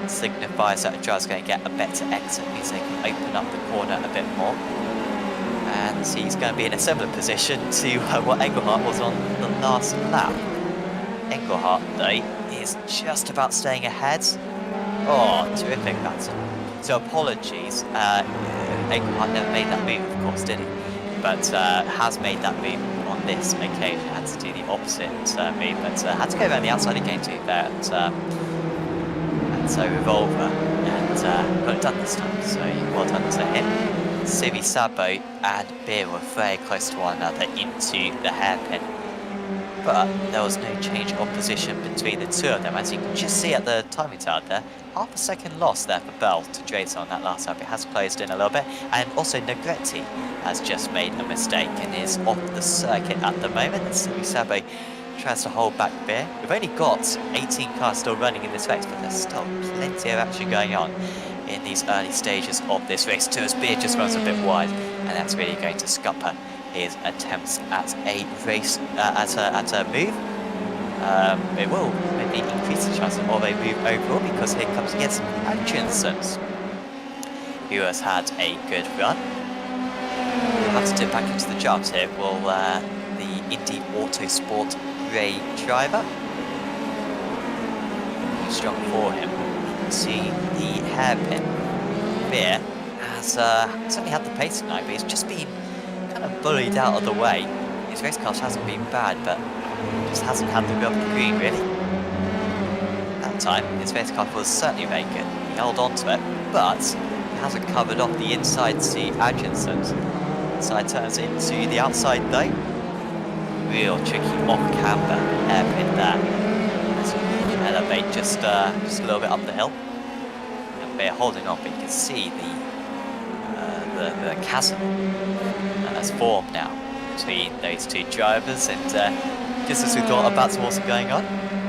signifies that a driver's going to get a better exit, means they can open up the corner a bit more. And he's going to be in a similar position to what Engelhardt was on the last lap. Engelhardt, though, is just about staying ahead. Oh, terrific battle. So apologies, Engelhardt never made that move, of course, did he? But has made that move on this occasion. Had to do the opposite move, but had to go around the outside again to there. And so Revolver, and got it done this time, so well done to him. Civi Sabo and Beer were very close to one another into the hairpin. But there was no change of position between the two of them. As you can just see at the timing tower there, half a second loss there for Bell to Drayton on that last lap. It has closed in a little bit. And also Negretti has just made a mistake and is off the circuit at the moment. And Civi Sabo tries to hold back Beer. We've only got 18 cars still running in this race, but there's still plenty of action going on in these early stages of this race too, as Beer just runs a bit wide, and that's really going to scupper his attempts at a race, at a move. It will maybe increase the chances of a move overall, because here comes against Hutchinson's, who has had a good run. We'll have to dip back into the jobs here. Will the Indy Autosport Ray driver, strong for him. See the hairpin. Beer has certainly had the pace tonight, but he's just been kind of bullied out of the way. His race car hasn't been bad, but just hasn't had the rub of green really. That time, his race car was certainly very good. He held on to it, but he hasn't covered off the inside to Adjinson's. Inside turns into the outside though. Real tricky off-camber hairpin there. Elevate just a little bit up the hill, and Beer holding on, but you can see the chasm that's formed now between those two drivers, and just as we thought, a battle also going on.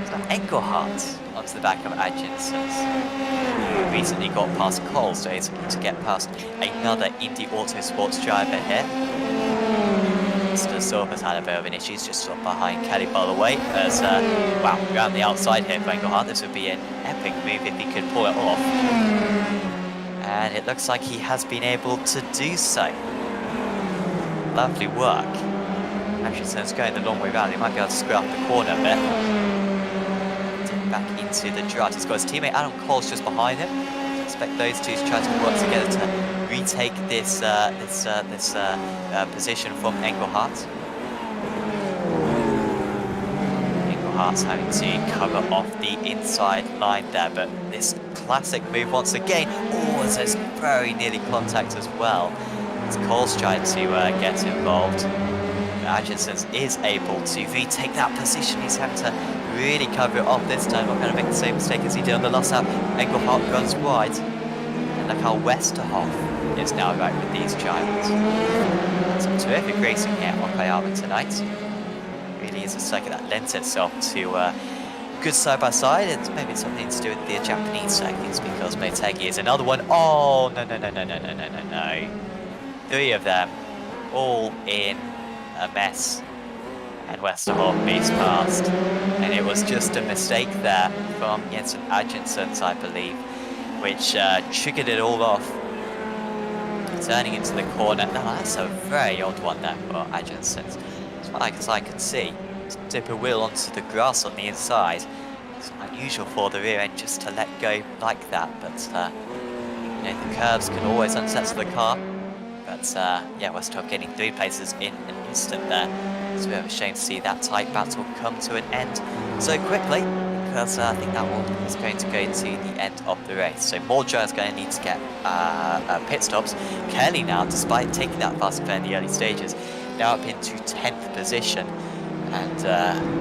So Engelhardt onto the back of Adjinson's, who recently got past Cole, so he's looking to get past another Indy Autosports driver here. Mr. Silver's had a bit of an issue, just sort of behind Kelly by the way, as, wow, around the outside here for Engelhardt. This would be an epic move if he could pull it off. And it looks like he has been able to do so. Lovely work. Atchinson's going the long way round. He might be able to screw up the corner a bit. Take back into the draft. He's got his teammate Adam Cole's just behind him. I expect those two to try to work together to retake this position from Engelhardt. Engelhardt's having to cover off the inside line there, but this classic move once again. Oh, there's very nearly contact as well. As Cole's trying to get involved. Adjinson's is able to retake that position. He's having to really cover it off this time. Not going to make the same mistake as he did on the last lap. Engelhardt runs wide. And look how Westerhoff is now right with these drivers. Some terrific racing here on Okayama tonight. Really is a circuit that lends itself to good side-by-side. It's maybe something to do with the Japanese circuits, because Motegi is another one. Oh, no. 3 of them, all in a mess. And Westerhoff beats past. And it was just a mistake there from Jensen Adjinson's, I believe, which triggered it all off. Turning into the corner. No, that's a very odd one there for Adjinson's. As far as I could see, dip a wheel onto the grass on the inside. It's unusual for the rear end just to let go like that, but you know, the curves can always unsettle the car. But yeah, Westerhoff getting 3 places in an instant there. It's a bit of a shame to see that tight battle come to an end so quickly, because I think that one is going to go to the end of the race. So more drivers going to need to get pit stops. Kelly now, despite taking that fast play in the early stages, now up into 10th position, and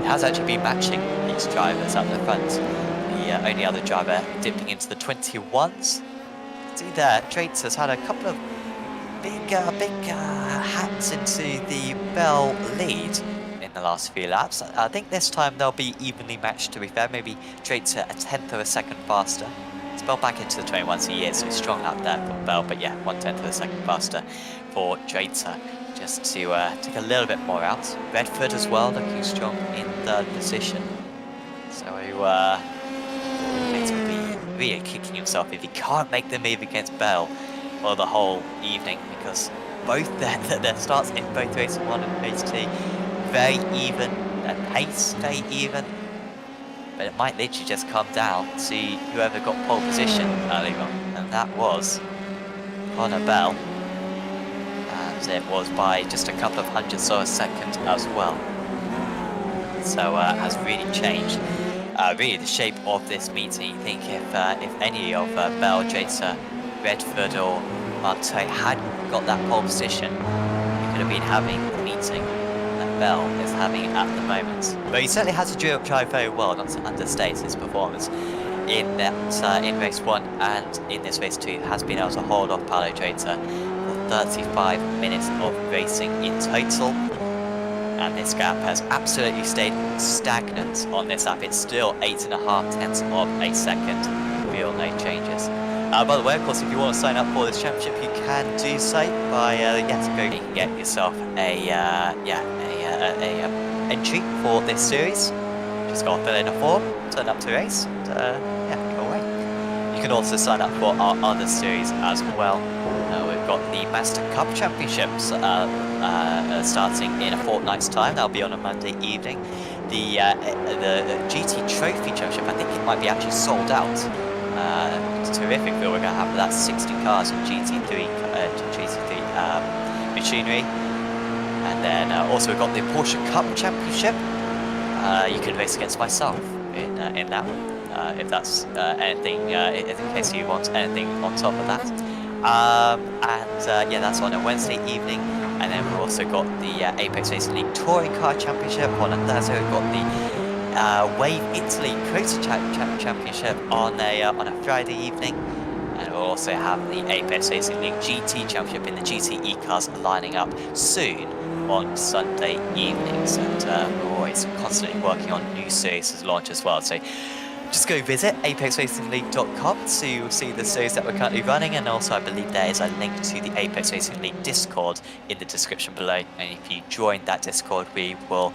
has actually been matching these drivers up the front. The only other driver dipping into the 21s. See there, Traits has had a couple of big hats into the Bell lead in the last few laps. I think this time they'll be evenly matched, to be fair. Maybe Traits a 1/10 of a second faster. It's Bell back into the 21s a year, so strong lap there for Bell, but yeah, 1/10 of a second faster for Traits. just to take a little bit more out. Redford as well, looking strong in 3rd position. So it will be really kicking himself if he can't make the move against Bell for the whole evening, because both their starts in both race 1 and race 2 very even, and pace very even. But it might literally just come down to whoever got pole position earlier on, and that was Connor Bell. And it was by just a couple of hundredths of a second as well. So has really changed really the shape of this meeting. You think if any of Bell, Jacer, Redford or Montoya had got that pole position, you could have been having the meeting that Bell is having at the moment. But he certainly has to drive very well, not to understate his performance in that in race 1 and in this race 2. Has been able to hold off Paolo Jacer for 35 minutes of racing in total. And this gap has absolutely stayed stagnant on this lap. It's still 8.5 tenths of a second. Real no changes. By the way, of course, if you want to sign up for this championship, you can do so by you can get yourself a entry for this series. Just got to fill in a form, turn up to race, and go away. You can also sign up for our other series as well. We've got the Master Cup Championships starting in a fortnight's time. That'll be on a Monday evening. The GT Trophy Championship, I think it might be actually sold out. Terrific field we're going to have for that. 60 cars in GT3 machinery. And then also we've got the Porsche Cup Championship. You can race against myself in that one, if that's anything, in case you want anything on top of that. Yeah, that's on a Wednesday evening. And then we've also got the Apex Racing League Touring Car Championship on a Thursday. We've got the Wave Italy Proto Championship on a Friday evening. And we'll also have the Apex Racing League GT Championship in the GTE cars lining up soon on Sunday evenings. And we're always constantly working on new series to launch as well. So just go visit apexracingleague.com to see the series that we're currently running, and also I believe there is a link to the Apex Racing League Discord in the description below, and if you join that Discord we will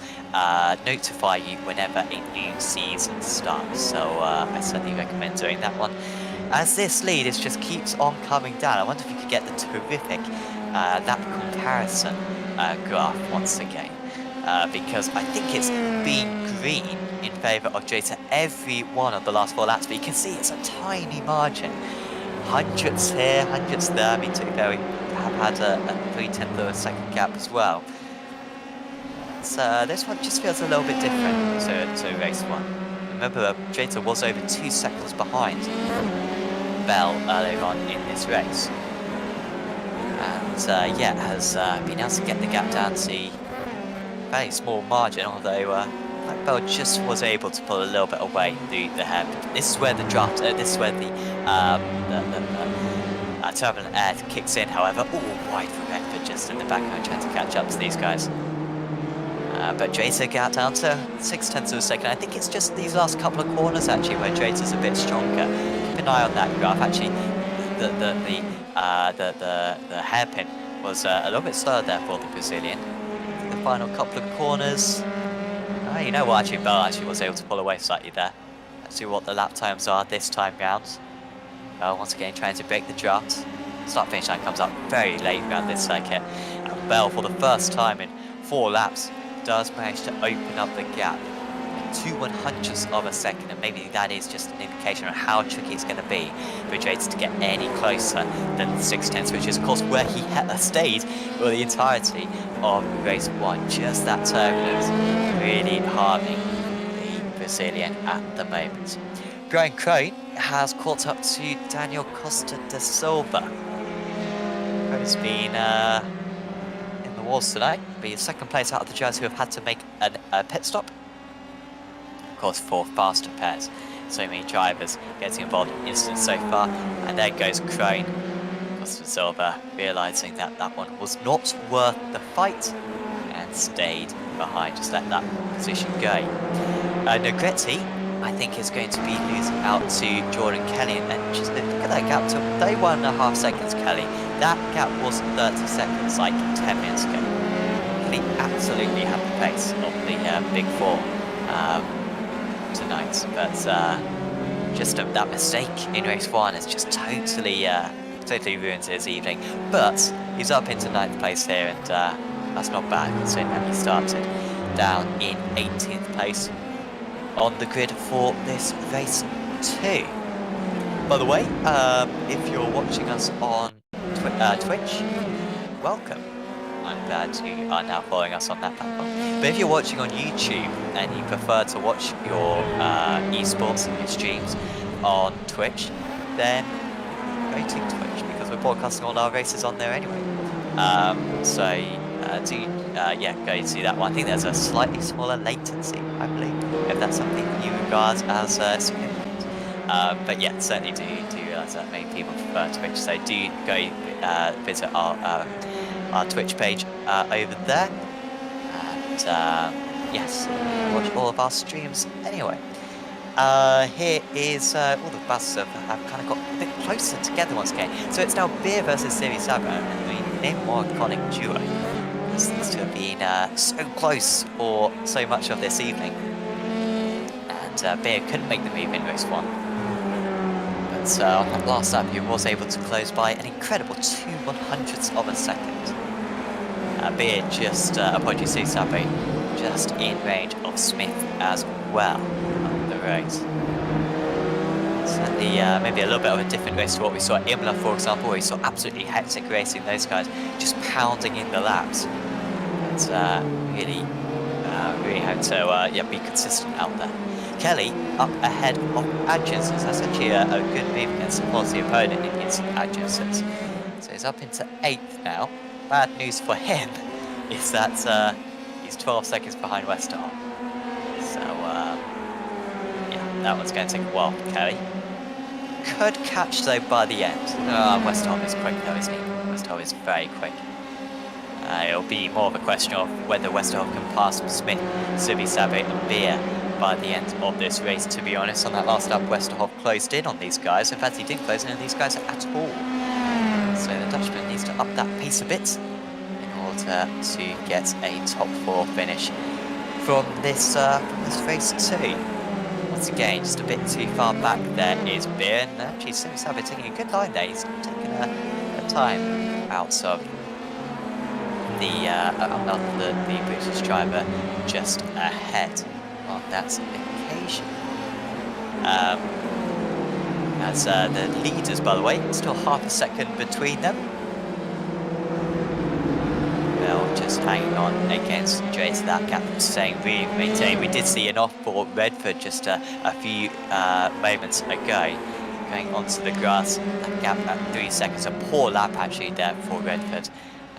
notify you whenever a new season starts, so I certainly recommend doing that one. As this lead just keeps on coming down, I wonder if you could get the terrific lap comparison graph once again, because I think it's been green in favour of Jacer every one of the last 4 laps, but you can see it's a tiny margin. Hundredths here, hundredths there. I mean, to go, have had a 3/10 of a second gap as well. So this one just feels a little bit different to race 1. Remember, Jacer was over 2 seconds behind Bell earlier on in this race. And yeah, has been able to get the gap down to a very small margin, although Bell just was able to pull a little bit away through the hair. This is where the draft, this is where the turbulent air kicks in, however. Oh, wide for Redford just in the background trying to catch up to these guys. But Jacer got down to 0.6 of a second. I think it's just these last couple of corners actually where Jacer's a bit stronger. Keep an eye on that graph. Actually, the hairpin was a little bit slower there for the Brazilian. The final couple of corners. You know what, actually Bell actually was able to pull away slightly there. Let's see what the lap times are this time round. Bell once again trying to break the draft. Start finish line comes up very late around this circuit. And Bell, for the first time in 4 laps, does manage to open up the gap. 2/100ths of a second, and maybe that is just an indication of how tricky it's going to be for Jacer to get any closer than the 0.6, which is of course where he stayed for the entirety of race 1. Just that turbulence really harming the Brazilian at the moment. Brian Crone has caught up to Daniel Costa da Silva. Crone's been in the wars tonight, be second place out of the drivers who have had to make a pit stop. Of course, for faster pairs. So many drivers getting involved in incidents so far. And there goes Crone. Costa Silva realising that that one was not worth the fight and stayed behind. Just let that position go. Negretti, I think, is going to be losing out to Jordan Kelly. And just look at that gap to 31.5 seconds, Kelly. That gap was 30 seconds like 10 minutes ago. Kelly absolutely had the pace of the Big Four tonight, but just that mistake in race 1 has just totally ruined his evening. But he's up into 9th place here, and that's not bad considering that he started down in 18th place on the grid for this race 2. By the way, if you're watching us on Twitch, welcome. I'm glad you are now following us on that platform. But if you're watching on YouTube and you prefer to watch your esports and your streams on Twitch, then go to Twitch because we're broadcasting all our races on there anyway. Go to that one. I think there's a slightly smaller latency, I believe, if that's something you regard as significant. But yeah, certainly do realise that many people prefer Twitch, so do go visit our Twitch page over there, and yes, watch all of our streams anyway. Here is all the buses have kind of got a bit closer together once again. So it's now Beer versus Series 7, and we name more iconic duo. This seems to have been so close for so much of this evening, and Beer couldn't make the move in race 1. But on that last lap, he was able to close by an incredible 2/100ths of a second. Beer just, apologies to Sabe, just in range of Smith as well on the race. Certainly, maybe a little bit of a different race to what we saw at Imola, for example, where we saw absolutely hectic racing, those guys just pounding in the laps. But really had to be consistent out there. Kelly up ahead of Adjusters. That's actually a good move against a quality opponent against Adjusters. So he's up into 8th now. Bad news for him is that he's 12 seconds behind Westerhoff. So that one's going to take a while for Kelly. Could catch though by the end. Westerhoff is quick though, isn't he? Westerhoff is very quick. It'll be more of a question of whether Westerhoff can pass Smith, Subi, Sabe and Beer by the end of this race. To be honest, on that last lap, Westerhoff closed in on these guys. In fact, he didn't close in on these guys at all. So the Dutchman needs to up that pace a bit in order to get a top 4 finish from this race 2. Once again, just a bit too far back there is Beer, and actually Subi Sabe taking a good line there. He's taking a time out of the British driver just ahead on that occasion. As the leaders, by the way, still half a second between them. Well, just hanging on against Dre to that gap, staying really maintained. We did see an off for Redford just a few moments ago, going onto the grass. That gap at 3 seconds, a poor lap actually there for Redford.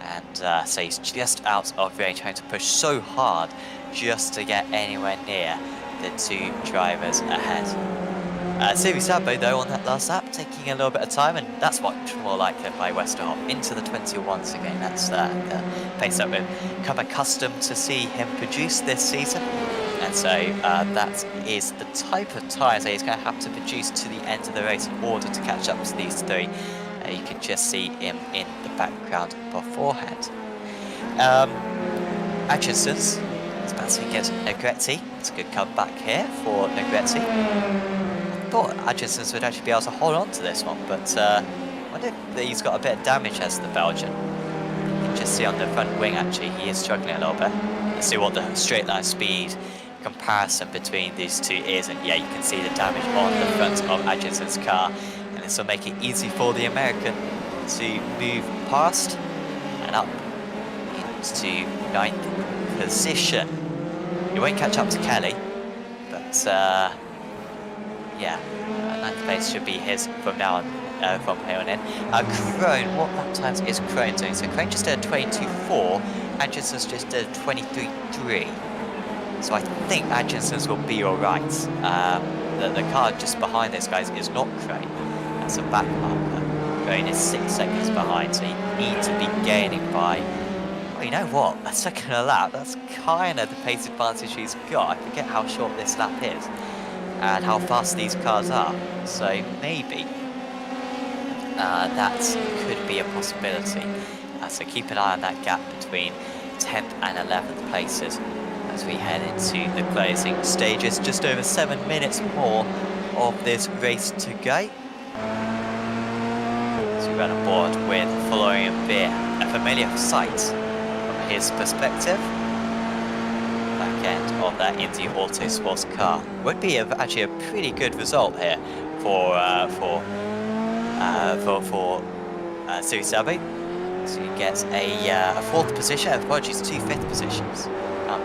And so he's just out of range, trying to push so hard just to get anywhere near the 2 drivers ahead. Subi Sabe though on that last lap taking a little bit of time, and that's much more like it by Westerhoff into the 21s again. That's the pace that we've become accustomed to see him produce this season, and so that is the type of tyres that he's going to have to produce to the end of the race in order to catch up to these 3. You can just see him in the background beforehand. Atchinson's is bouncing against Negretti. It's a good comeback here for Negretti. I thought Atchinson's would actually be able to hold on to this one, but I wonder if he's got a bit of damage as the Belgian. You can just see on the front wing actually he is struggling a little bit. You see what the straight line speed comparison between these 2 is, and yeah, you can see the damage on the front of Atchinson's car. This will make it easy for the American to move past and up into 9th position. He won't catch up to Kelly, but 9th place should be his from now on, from here on in. Crone, what lap times is Crone doing? So Crone just did a 22.4, Atchinson's just did a 23.3. So I think Atchinson's will be alright. The car just behind this guys is not Crone. That's a back marker. Crone is 6 seconds behind, so you need to be gaining by, well, you know what, a second a lap. That's kind of the pace advantage he's got. I forget how short this lap is and how fast these cars are. So maybe that could be a possibility. So keep an eye on that gap between 10th and 11th places as we head into the closing stages. Just over 7 minutes more of this race to go. So we run aboard with Florian Beer, a familiar sight from his perspective. Back end of that Indy Autosports car would be actually a pretty good result here for Series Sabe. So he gets a 4th position, apologies, 2 5th positions.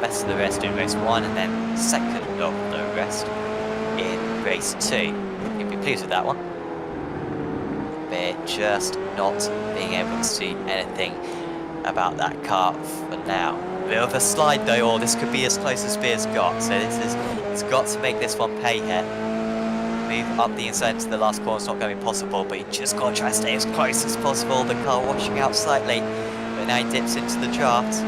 Best of the rest in race 1 and then 2nd of the rest in race 2. You'd be pleased with that one. But just not being able to see anything about that car for now. Bit of a slide though, or this could be as close as Beer's got. So it's got to make this one pay here. Move up the inside into the last corner is not going to be possible, but he just got to try to stay as close as possible. The car washing out slightly, but now he dips into the draft.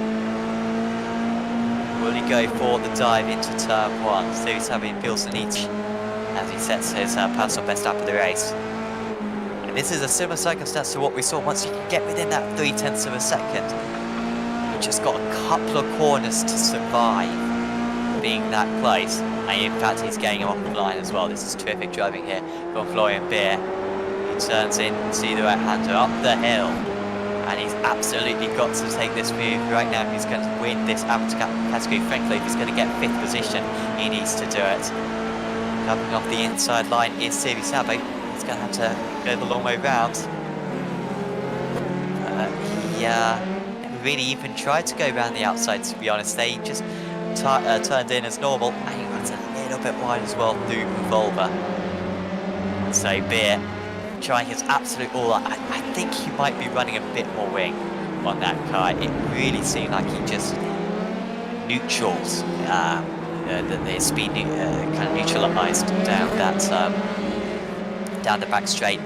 Will he go for the dive into turn 1? So he's having feels the need as he sets his personal best lap of the race. And this is a similar circumstance to what we saw. Once you can get within that 0.3 of a second, you just got a couple of corners to survive being that close. And in fact, he's getting him off the line as well. This is terrific driving here from Florian Beer. He turns in to the right-hander up the hill. And he's absolutely got to take this move right now. He's going to win this amateur category. Frankly, if he's going to get 5th position, he needs to do it. Coming off the inside line is Series Sabe. He's going to have to go the long way round. He never really even tried to go around the outside, to be honest. They just turned in as normal, and he runs a little bit wide as well through Volva. So Beer trying his absolute all out. I think he might be running a bit more wing on that car. It really seemed like he just neutrals the speed kind of neutralized down that down the back straight.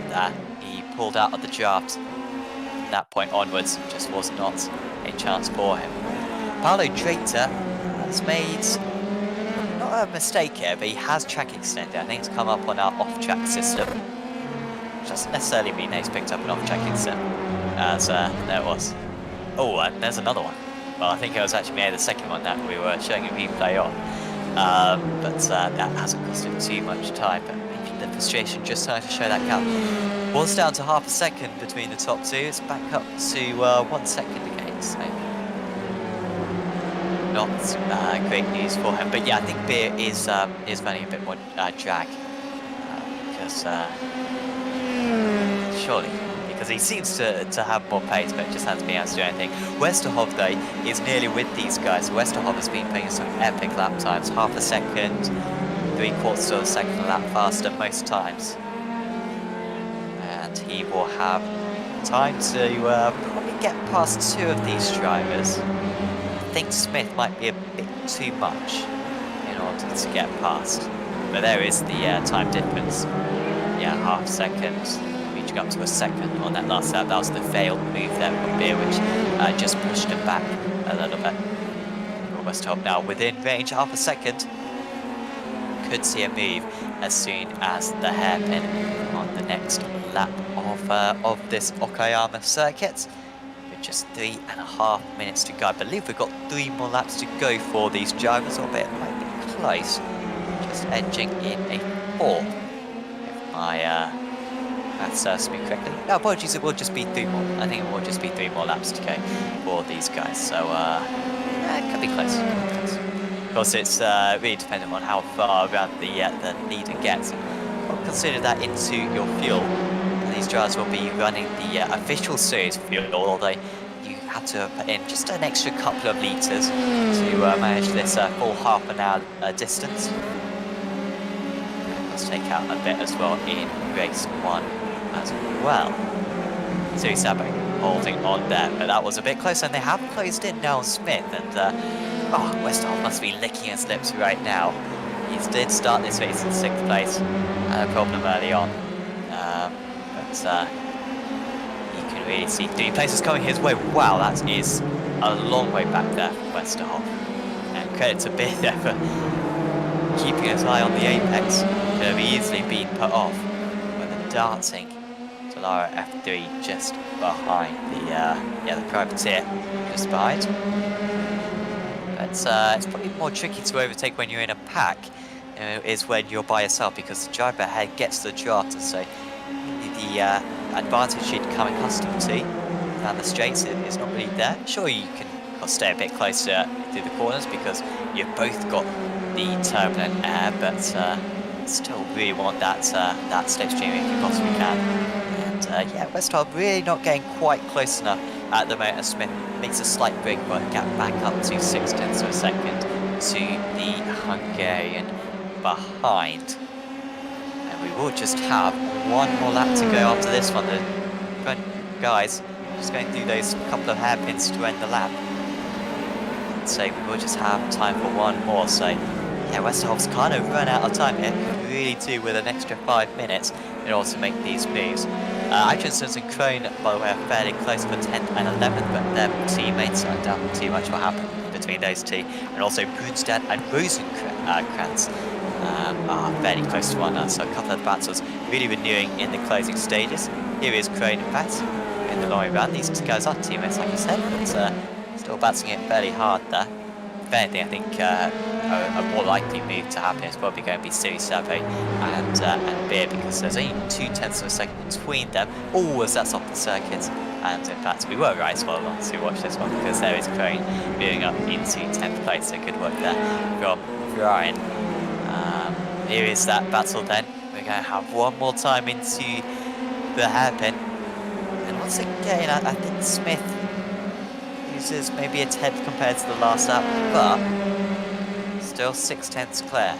He pulled out of the draft. From that point onwards, just was not a chance for him. Paolo Traitor has made not a mistake here, but he has track extender. I think it's come up on our off-track system. Doesn't necessarily mean he's picked up an off-track extender, as there it was. Oh, and there's another one. Well, I think it was actually maybe the second one that we were showing a replay on. But that hasn't cost him too much time. But maybe the frustration just starting to show that gap. Was down to half a second between the top two. It's back up to 1 second again. So not great news for him. But yeah, I think Beer is running a bit more drag because. Surely, because he seems to have more pace, but just hasn't been able to do anything. Westerhoff, though, is nearly with these guys. Westerhoff has been putting some epic lap times, half a second, 3/4 of a second a lap faster most times. And he will have time to probably get past 2 of these drivers. I think Smith might be a bit too much in order to get past. But there is the time difference. Yeah, half a second, reaching up to a second on that last lap. That was the failed move there from Beer, which just pushed him back a little bit. Almost top now within range, half a second. Could see a move as soon as the hairpin on the next lap of this Okayama circuit. With just 3.5 minutes to go. I believe we've got 3 more laps to go for these drivers, albeit it might be close. Just edging in a 4. My math serves me correctly. No, apologies, it will just be 3 more. I think it will just be 3 more laps to go for these guys. So, yeah, it could be close. Of course, it's really dependent on how far around the leader gets. Well, consider that into your fuel. These drivers will be running the official series fuel, although you have to put in just an extra couple of litres to manage this full half an hour distance. Let's take out a bit as well in race 1 as well. So Sabe holding on there, but that was a bit close, and they have closed in now on Smith, and Westerhoff must be licking his lips right now. He did start this race in 6th place, had a problem early on, but you can really see 3 places coming his way. Wow, that is a long way back there for Westerhoff, and credit to Beer there for keeping his eye on the apex. Could have easily been put off with a darting to Lara F3 just behind the privateer, just behind. but it's probably more tricky to overtake when you're in a pack, is when you're by yourself, because the driver ahead gets the draft, and so the advantage you'd become accustomed to down the straights is not really there. Sure, you can stay a bit closer through the corners because you've both got the turbulent air, but still really want that slipstream if you possibly can. And yeah, Westerhoff really not getting quite close enough at the moment. Smith makes a slight break, but gap back up to 0.6 of a second to the Hungarian behind. And we will just have one more lap to go after this one. The front guys just going through those couple of hairpins to end the lap. So we will just have time for one more. So yeah, Westerhoff's kind of run out of time here. Really do with an extra 5 minutes in order to make these moves. Atkinson's and Krohn, by the way, are fairly close for 10th and 11th, but their teammates, I doubt too much will happen between those two. And also Brunstad and Rosenkrantz are fairly close to one another, so a couple of battles really renewing in the closing stages. Here is Krohn and Pat in the long round. These two guys are teammates, like I said, but still battling it fairly hard there. If anything, I think a more likely move to happen is probably going to be Siri Save and Beer, because there's only 0.2 of a second between them. All as that's off the circuit. And in fact, we were right as well to watch this one, because there is Krohn moving up into 10th place, so good work there from Ryan. Here is that battle then. We're going to have one more time into the hairpin. And once again, I think Smith uses maybe a 10th compared to the last lap, but still 0.6 clear.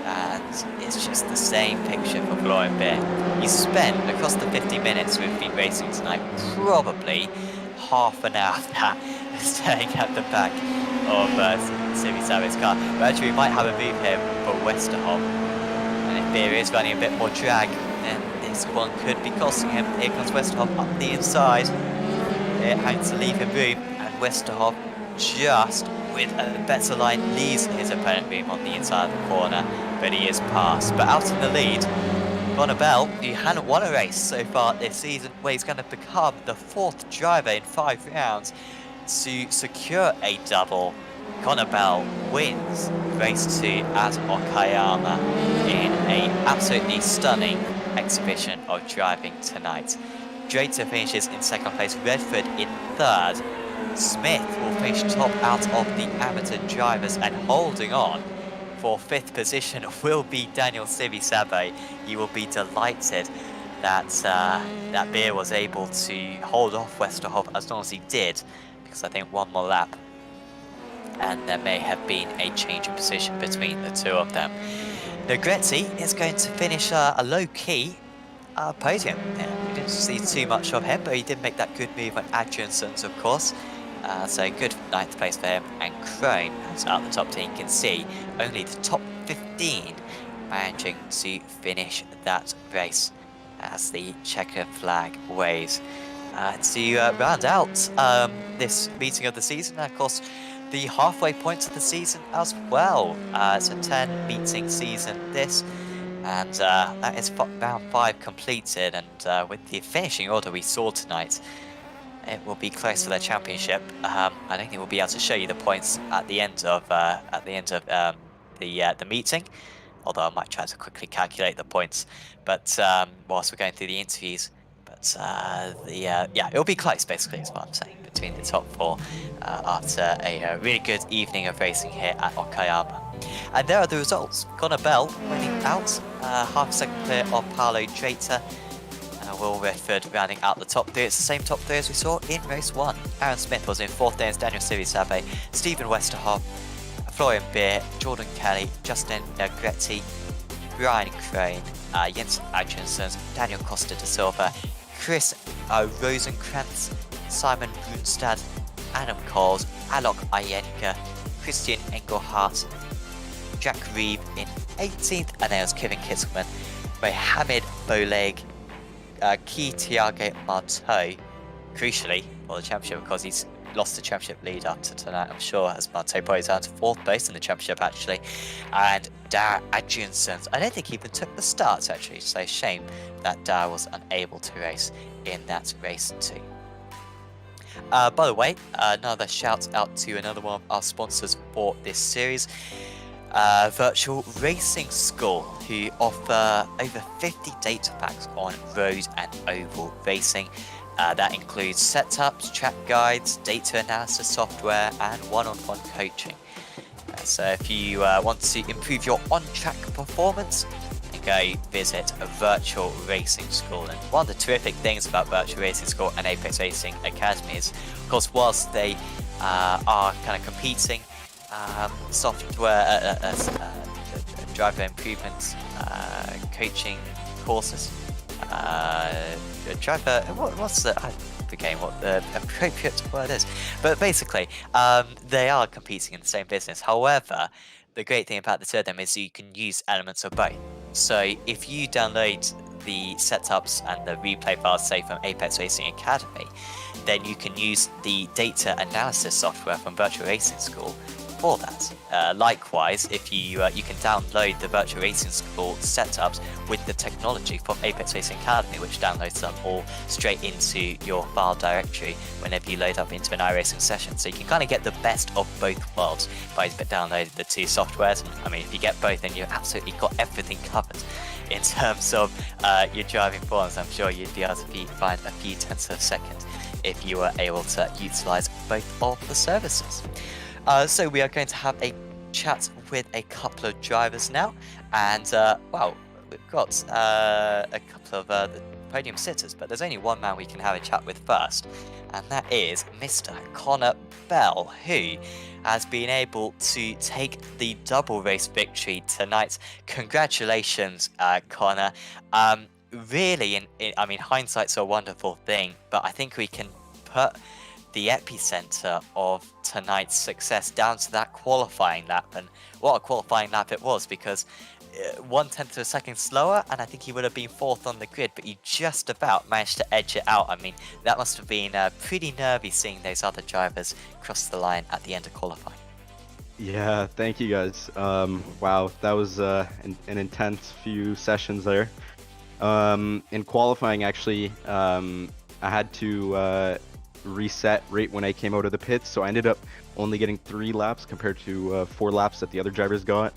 And it's just the same picture for Florian Beer. He spent, across the 50 minutes we've been racing tonight, probably half an hour of that staying at the back of Siri Save's car. But actually we might have a move here for Westerhoff. And if Beer is running a bit more drag, then this one could be costing him. Here comes Westerhoff up the inside. It had to leave him room, and Westerhoff, just with a better line, leaves his opponent room on the inside of the corner, but he is passed. But out in the lead, Connor Bell, who hadn't won a race so far this season, where he's going to become the 4th driver in 5 rounds to secure a double. Connor Bell wins race 2 at Okayama in an absolutely stunning exhibition of driving tonight. Drater finishes in 2nd place, Redford in 3rd. Smith will finish top out of the amateur drivers, and holding on for 5th position will be Daniel Siri-Save. You will be delighted that that Beer was able to hold off Westerhoff as long as he did, because I think one more lap and there may have been a change of position between the two of them. Negretti is going to finish a low-key podium. Yeah, we didn't see too much of him, but he did make that good move on Adrianson's, of course. So good 9th place for him. And Krohn, who's out the top 10, you can see only the top 15 managing to finish that race as the checker flag waves. To round out this meeting of the season, and of course the halfway point of the season as well. It's a 10 meeting season this, and that is round 5 completed, and with the finishing order we saw tonight, it will be close for their championship. I don't think we'll be able to show you the points at the end of the meeting, although I might try to quickly calculate the points. But whilst we're going through the interviews, but yeah, it'll be close basically, is what I'm saying, between the top 4 after a really good evening of racing here at Okayama. And there are the results. Connor Bell winning out, half a second clear of Paolo Drater. Will Redford rounding out the top 3. It's the same top 3 as we saw in race 1. Aaron Smith was in 4th there as Daniel Siri-Save, Stephen Westerhoff, Florian Beer, Jordan Kelly, Justin Negretti, Brian Krohn, Jens Adrianson, Daniel Costa da Silva, Chris Rosenkrantz, Simon Brunstad, Adam Coles, Alok Iyenka, Christian Engelhardt, Jack Reeve in 18th, and there was Kevin Kitzelman, Mohamed Boleg, Key Thiago Marteau, crucially for the championship, because he's lost the championship lead up to tonight, I'm sure, as Marteau probably down to 4th place in the championship actually. And Dar Adriansson, I don't think he even took the starts actually, so shame that Dar was unable to race in that race too. By the way, another shout out to another one of our sponsors for this series, Virtual Racing School, who offer over 50 data packs on road and oval racing. That includes setups, track guides, data analysis software, and one-on-one coaching. So if you want to improve your on-track performance, go visit a Virtual Racing School. And one of the terrific things about Virtual Racing School and Apex Racing Academy is, of course, whilst they are kind of competing software, driver improvements, coaching courses, driver, what's the, I forget what the appropriate word is, but basically they are competing in the same business. However, the great thing about the two of them is you can use elements of both. So if you download the setups and the replay files, say from Apex Racing Academy, then you can use the data analysis software from Virtual Racing School for that. Likewise, if you can download the Virtual Racing School setups with the technology from Apex Racing Academy, which downloads them all straight into your file directory whenever you load up into an iRacing session. So you can kind of get the best of both worlds by downloading the two softwares. And, I mean, if you get both, then you've absolutely got everything covered in terms of your driving forms. I'm sure you'd be able to find a few tenths of a second if you were able to utilize both of the services. So we are going to have a chat with a couple of drivers now, and well, we've got a couple of the podium sitters, but there's only one man we can have a chat with first, and that is Mr. Connor Bell, who has been able to take the double race victory tonight. Congratulations, Connor. Really, I mean, hindsight's a wonderful thing, but I think we can put the epicenter of tonight's success down to that qualifying lap, and what a qualifying lap it was, because 1/10 of a second slower and I think he would have been fourth on the grid, but he just about managed to edge it out. I mean, that must have been pretty nervy seeing those other drivers cross the line at the end of qualifying. Yeah, thank you guys. Wow, that was an intense few sessions there. In qualifying, actually, I had to reset right when I came out of the pits, so I ended up only getting 3 laps compared to 4 laps that the other drivers got,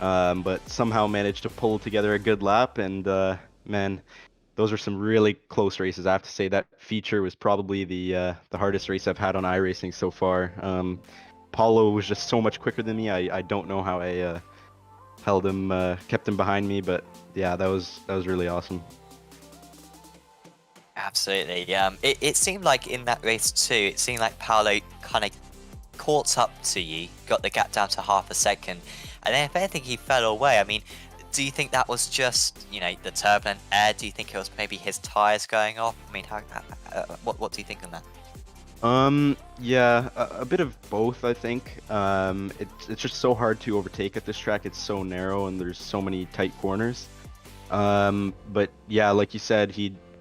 but somehow managed to pull together a good lap. And man, those were some really close races. I have to say that feature was probably the hardest race I've had on iRacing so far. Paulo was just so much quicker than me. I don't know how I held him, kept him behind me, but yeah, that was really awesome. Absolutely. It seemed like in that race too, it seemed like Paolo kind of caught up to you, got the gap down to half a second, and then if anything he fell away. I mean, do you think that was just, you know, the turbulent air? Do you think it was maybe his tires going off? I mean, what do you think on that? Yeah, a bit of both, I think. It's just so hard to overtake at this track. It's so narrow and there's so many tight corners. But yeah, like you said,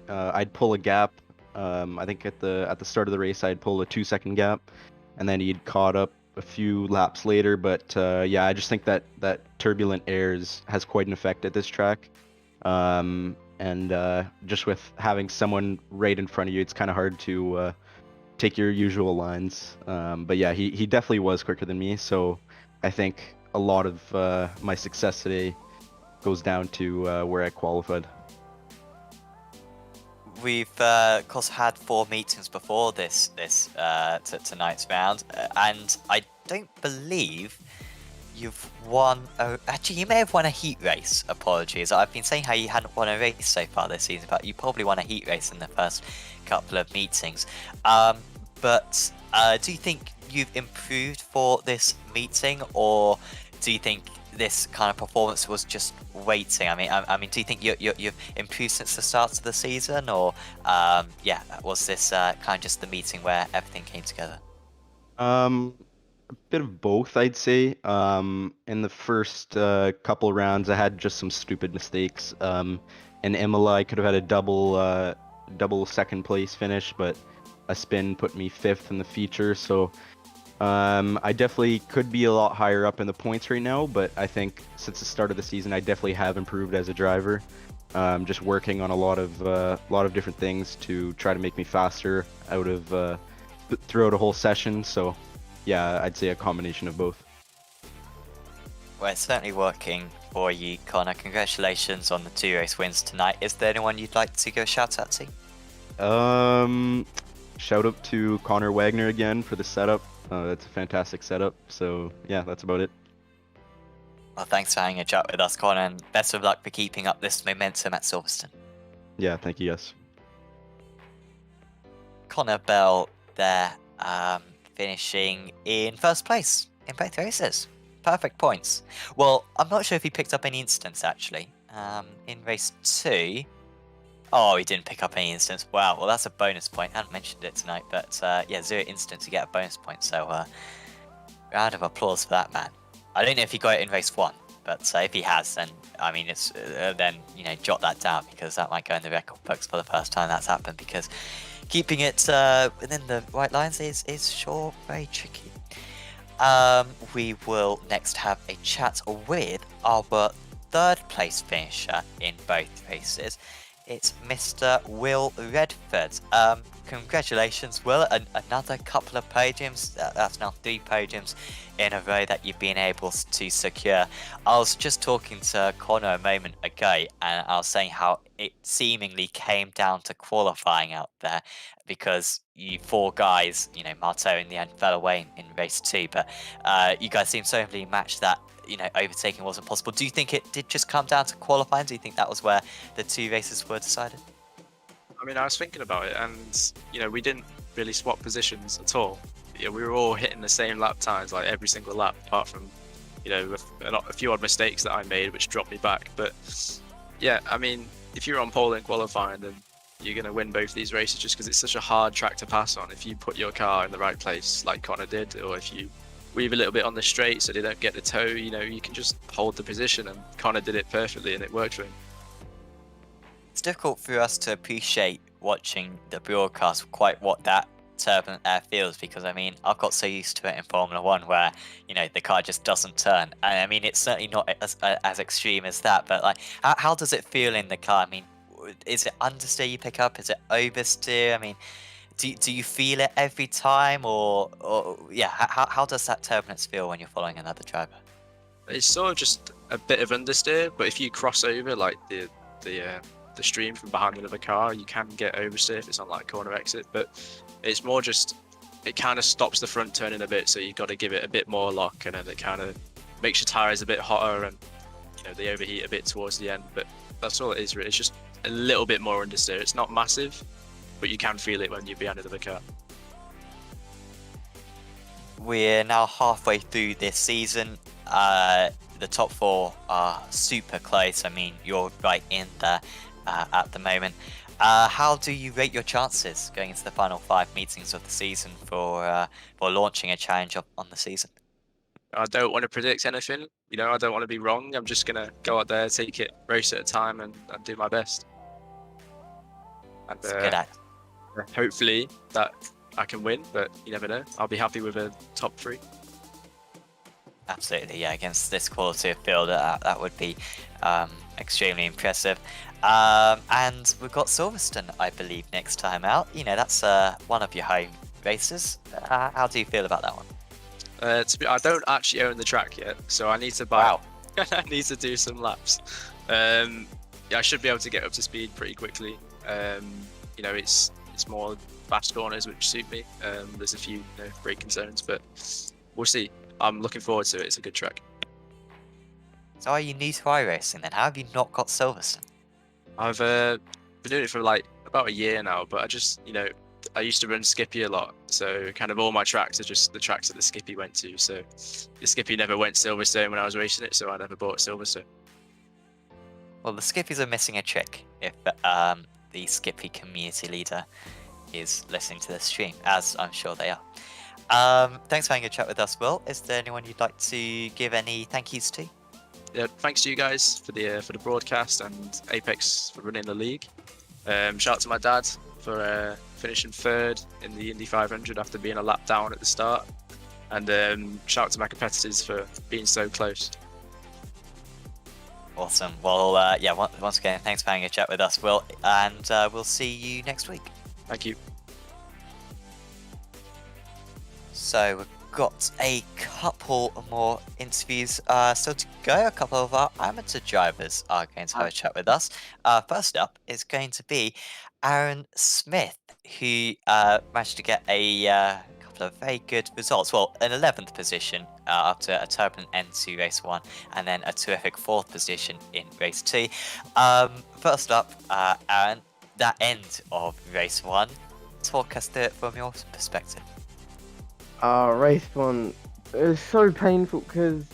I'd pull a gap. I think at the start of the race I'd pull a 2-second gap, and then he'd caught up a few laps later. But yeah, I just think that turbulent air has quite an effect at this track. And just with having someone right in front of you, it's kind of hard to take your usual lines. But yeah, he definitely was quicker than me, so I think a lot of my success today goes down to where I qualified. We've of course had 4 meetings before this tonight's round, and I don't believe you've won. Actually, you may have won a heat race. Apologies, I've been saying how you hadn't won a race so far this season, but you probably won a heat race in the first couple of meetings. But do you think you've improved for this meeting, or do you think this kind of performance was just waiting? I mean, do you think you've improved since the start of the season, or yeah, was this kind of just the meeting where everything came together? A bit of both, I'd say. In the first couple rounds, I had just some stupid mistakes. In Imola, I could have had a double second place finish, but a spin put me 5th in the feature. So I definitely could be a lot higher up in the points right now, but I think since the start of the season, I definitely have improved as a driver. Just working on a lot of different things to try to make me faster out of throughout a whole session. So yeah, I'd say a combination of both. Well, it's certainly working for you, Connor. Congratulations on the 2 race wins tonight. Is there anyone you'd like to go shout out to? Shout out to Connor Wagner again for the setup. It's a fantastic setup. So yeah, that's about it. Well, thanks for having a chat with us, Connor, and best of luck for keeping up this momentum at Silverstone. Yeah, thank you, yes. Connor Bell there, finishing in first place in both races. Perfect points. Well, I'm not sure if he picked up any instants, actually. In race 2... Oh, he didn't pick up any instants. Wow, well, that's a bonus point. I hadn't mentioned it tonight, but yeah, 0 instants, you get a bonus point. So, round of applause for that man. I don't know if he got it in race 1, but if he has, then, I mean, it's then, you know, jot that down, because that might go in the record books for the first time that's happened, because keeping it within the right lines is sure very tricky. We will next have a chat with our 3rd place finisher in both races. It's Mr. Will Redford. Congratulations, Will. Another couple of podiums. That's now 3 podiums in a row that you've been able to secure. I was just talking to Connor a moment ago, and I was saying how it seemingly came down to qualifying out there, because you 4 guys, you know, Marteau in the end fell away in race 2, but you guys seem so heavily matched that, you know, overtaking wasn't possible. Do you think it did just come down to qualifying? Do you think that was where the 2 races were decided? I mean, I was thinking about it, and you know, we didn't really swap positions at all. You know, we were all hitting the same lap times, like every single lap, apart from, you know, a few odd mistakes that I made, which dropped me back. But yeah, I mean, if you're on pole in qualifying, then you're going to win both these races, just because it's such a hard track to pass on. If you put your car in the right place, like Connor did, or if you weave a little bit on the straight so they don't get the toe, you know, you can just hold the position, and Connor did it perfectly, and it worked for him. It's difficult for us to appreciate watching the broadcast quite what that turbulent air feels, because I mean, I've got so used to it in Formula 1 where, you know, the car just doesn't turn, and I mean, it's certainly not as extreme as that, but like, how does it feel in the car? I mean, is it understeer you pick up? Is it oversteer? I mean, do you feel it every time, or yeah, how does that turbulence feel when you're following another driver? It's sort of just a bit of understeer, but if you cross over like the stream from behind another car, you can get oversteer if it's on like corner exit, but it's more just, it kind of stops the front turning a bit, so you've got to give it a bit more lock, and then it kind of makes your tires a bit hotter, and you know, they overheat a bit towards the end. But that's all it is really. It's just a little bit more understeer. It's not massive, but you can feel it when you're behind another car. We're now halfway through this season. The top 4 are super close. I mean, you're right in there at the moment. How do you rate your chances going into the final 5 meetings of the season for launching a challenge on the season? I don't want to predict anything. You know, I don't want to be wrong. I'm just going to go out there, take it race at a time, and do my best. And good at. Hopefully that I can win, but you never know. I'll be happy with a top 3. Absolutely, yeah. Against this quality of field, that would be extremely impressive. And we've got Silverstone, I believe, next time out. You know, that's one of your home races. How do you feel about that one? I don't actually own the track yet, so I need to buy. Wow. I need to do some laps. Yeah, I should be able to get up to speed pretty quickly. You know, it's more fast corners which suit me. There's a few, you know, braking zones, but we'll see. I'm looking forward to it. It's a good track. So are you new to iRacing then? How have you not got Silverstone? I've been doing it for like about a year now, but I just, you know, I used to run Skippy a lot, so kind of all my tracks are just the tracks that the Skippy went to. So the Skippy never went Silverstone when I was racing it, so I never bought Silverstone. Well, the Skippies are missing a trick if the Skippy community leader is listening to this stream, as I'm sure they are. Thanks for having a chat with us, Will. Is there anyone you'd like to give any thank yous to? Yeah, thanks to you guys for the broadcast, and Apex for running the league. Shout out to my dad for finishing 3rd in the Indy 500 after being a lap down at the start, and shout out to my competitors for being so close. Awesome. Well, yeah, once again, thanks for having a chat with us, Will, and we'll see you next week. Thank you. So we've got a couple more interviews still to go. A couple of our amateur drivers are going to have a chat with us. First up is going to be Aaron Smith, who managed to get a couple of very good results. Well, an 11th position after a turbulent end to race 1, and then a terrific 4th position in race 2. First up, Aaron, that end of race 1, talk us through it from your perspective. Race 1, it was so painful because,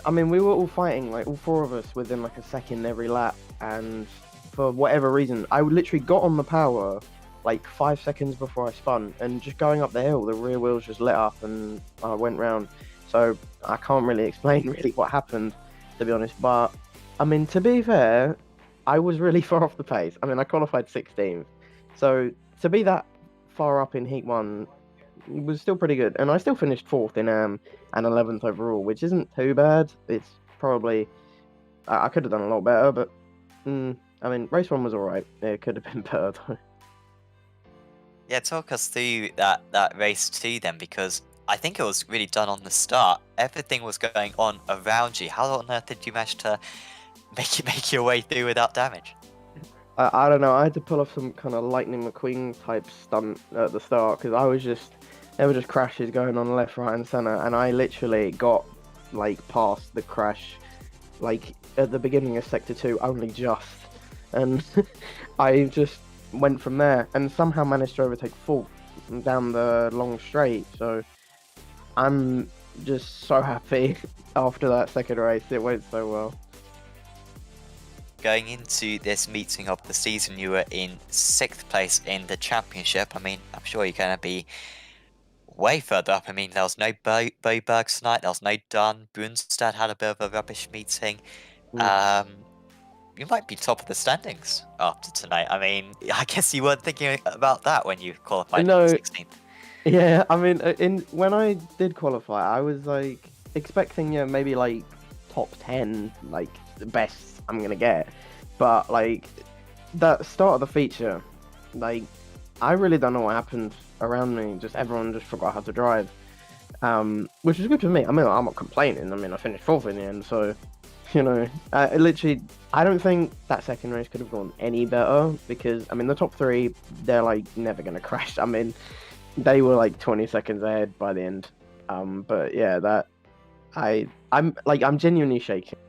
I mean, we were all fighting, like all 4 of us within like a second every lap, and for whatever reason, I literally got on the power like 5 seconds before I spun, and just going up the hill, the rear wheels just lit up and I went round. So I can't really explain really what happened, to be honest, but I mean, to be fair, I was really far off the pace. I mean, I qualified 16th, so to be that far up in Heat 1 was still pretty good, and I still finished 4th in an 11th overall, which isn't too bad. It's probably I could have done a lot better, but I mean, race 1 was alright. It could have been better though. Yeah, talk us through that race 2 then, because I think it was really done on the start. Everything was going on around you. How on earth did you manage to make your way through without damage? I don't know. I had to pull off some kind of Lightning McQueen type stunt at the start because there were just crashes going on left, right, and center, and I literally got like past the crash, like at the beginning of sector 2, only just, and I just went from there and somehow managed to overtake 4th down the long straight. So I'm just so happy after that second race. It went so well. Going into this meeting of the season, you were in 6th place in the championship. I mean, I'm sure you're going to be way further up. I mean, there was no Boberg tonight, there was no Dunn. Brunstad had a bit of a rubbish meeting. You might be top of the standings after tonight. I mean, I guess you weren't thinking about that when you qualified No. 16th. Yeah, I mean, when I did qualify, I was like expecting maybe like top 10, like the best I'm gonna get, but like that start of the feature, like I really don't know what happened around me. Just everyone just forgot how to drive, which is good for me. I mean, I'm not complaining. I mean, I finished 4th in the end, so literally, I don't think that second race could have gone any better because I mean the top 3, they're like never gonna crash. I mean, they were like 20 seconds ahead by the end. But yeah, I'm genuinely shaking.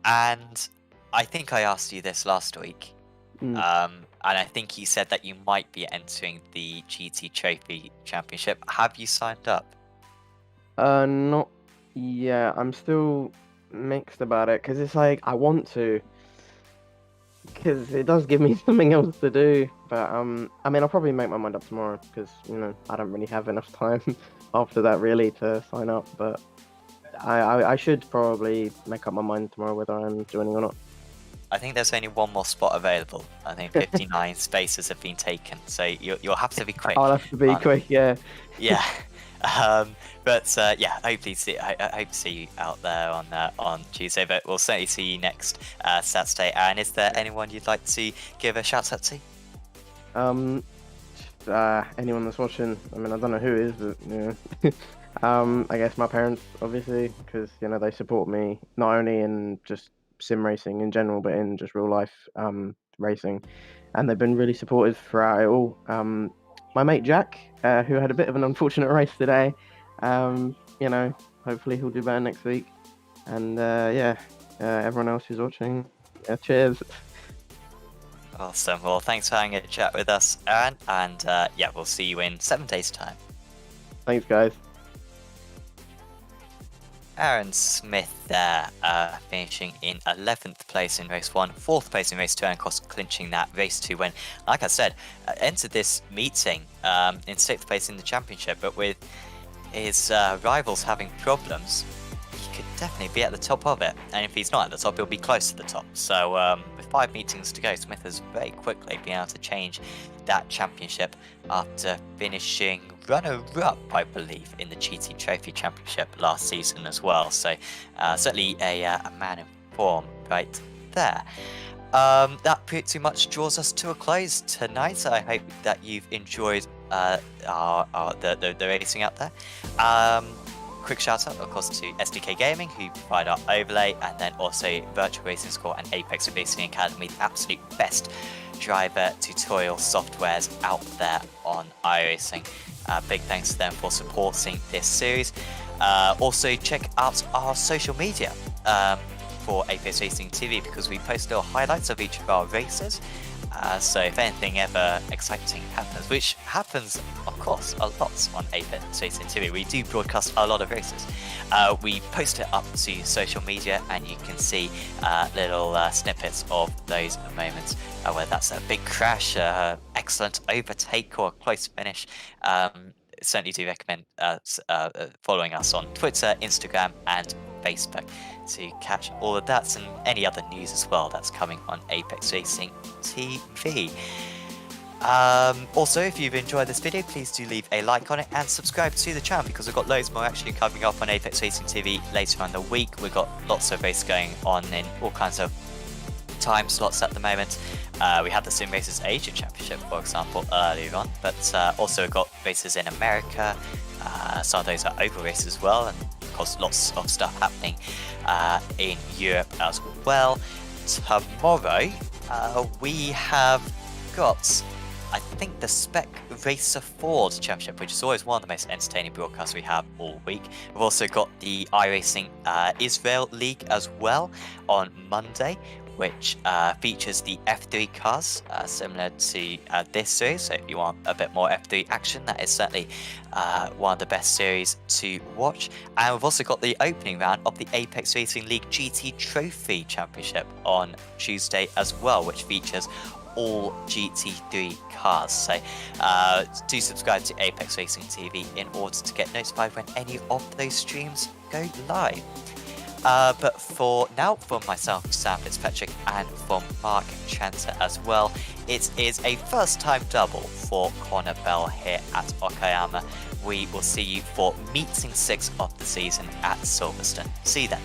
And I think I asked you this last week, and I think you said that you might be entering the GT Trophy Championship. Have you signed up? Not yet. I'm still mixed about it because it's like I want to, because it does give me something else to do. But I mean, I'll probably make my mind up tomorrow because I don't really have enough time after that really to sign up. But I should probably make up my mind tomorrow whether I'm joining or not. I think there's only one more spot available. I think 59 spaces have been taken, so you'll have to be quick. I'll have to be quick, yeah. Yeah. But yeah, I hope to see you out there on Tuesday. But we'll certainly see you next Saturday. And is there anyone you'd like to give a shout out to? Anyone that's watching. I mean, I don't know who it is, but I guess my parents, obviously, because they support me not only in just sim racing in general, but in just real life racing, and they've been really supportive throughout it all. My mate Jack, who had a bit of an unfortunate race today, hopefully he'll do better next week. And everyone else who's watching, cheers. Awesome. Well, thanks for having a chat with us, Aaron, and we'll see you in 7 days' time. Thanks, guys. Aaron Smith there, finishing in 11th place in race 1, 4th place in race 2, and of course clinching that race 2 win. Like I said, entered this meeting in 6th place in the championship, but with his rivals having problems, he could definitely be at the top of it. And if he's not at the top, he'll be close to the top. So with 5 meetings to go, Smith has very quickly been able to change that championship after finishing runner-up, I believe, in the GT Trophy Championship last season as well. So certainly a man in form right there. That pretty much draws us to a close tonight. I hope that you've enjoyed the racing out there. Quick shout out, of course, to SDK Gaming, who provide our overlay, and then also Virtual Racing School and Apex Racing Academy, the absolute best driver tutorial softwares out there on iRacing. Big thanks to them for supporting this series. Also, check out our social media for Apex Racing TV, because we post little highlights of each of our races. So if anything ever exciting happens, which happens, of course, a lot on Apex Racing TV, we do broadcast a lot of races. We post it up to social media, and you can see little snippets of those moments, whether that's a big crash, excellent overtake, or a close finish. Certainly do recommend following us on Twitter, Instagram, and Facebook to catch all of that and any other news as well that's coming on Apex Racing TV. Also, if you've enjoyed this video, please do leave a like on it and subscribe to the channel, because we've got loads more actually coming up on Apex Racing TV later on in the week. We've got lots of races going on in all kinds of time slots at the moment. We had the Sim Racers Asian Championship, for example, earlier on, but also got races in America. Some of those are oval races as well, and of course lots of stuff happening in Europe as well. Tomorrow we have got, I think, the Spec Racer Ford Championship, which is always one of the most entertaining broadcasts we have all week. We've also got the iRacing Israel League as well on Monday, which features the F3 cars, similar to this series. So if you want a bit more F3 action, that is certainly one of the best series to watch. And we've also got the opening round of the Apex Racing League GT Trophy Championship on Tuesday as well, which features all GT3 cars. So do subscribe to Apex Racing TV in order to get notified when any of those streams go live. But for now, from myself, Sam Fitzpatrick, and from Mark Chancer as well, it is a first-time double for Connor Bell here at Okayama. We will see you for meeting 6 of the season at Silverstone. See you then.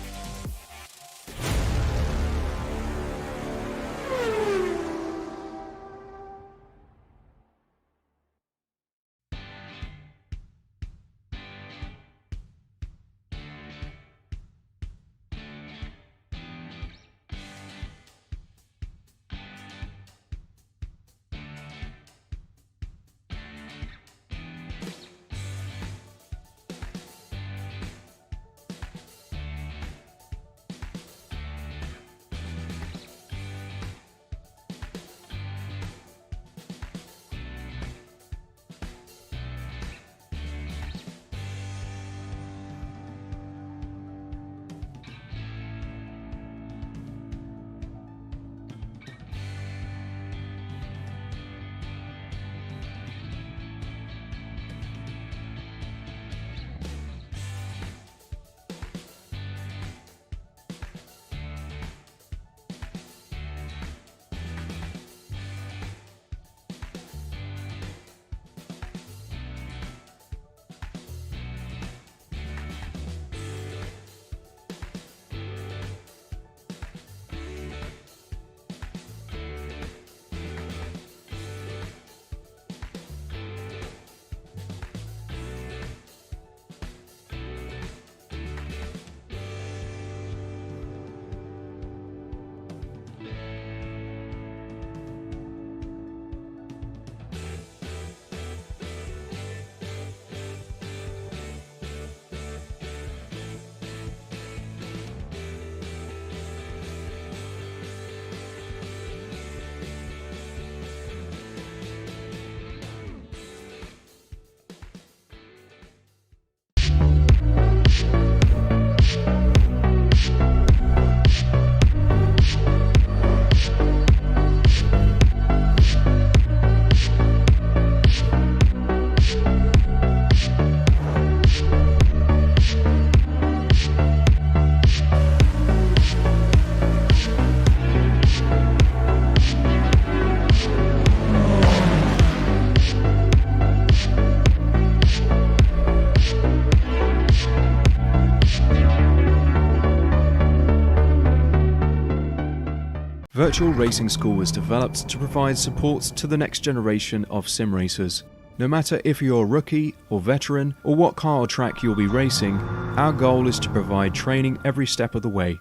Virtual Racing School was developed to provide support to the next generation of sim racers. No matter if you're a rookie or veteran or what car or track you'll be racing, our goal is to provide training every step of the way.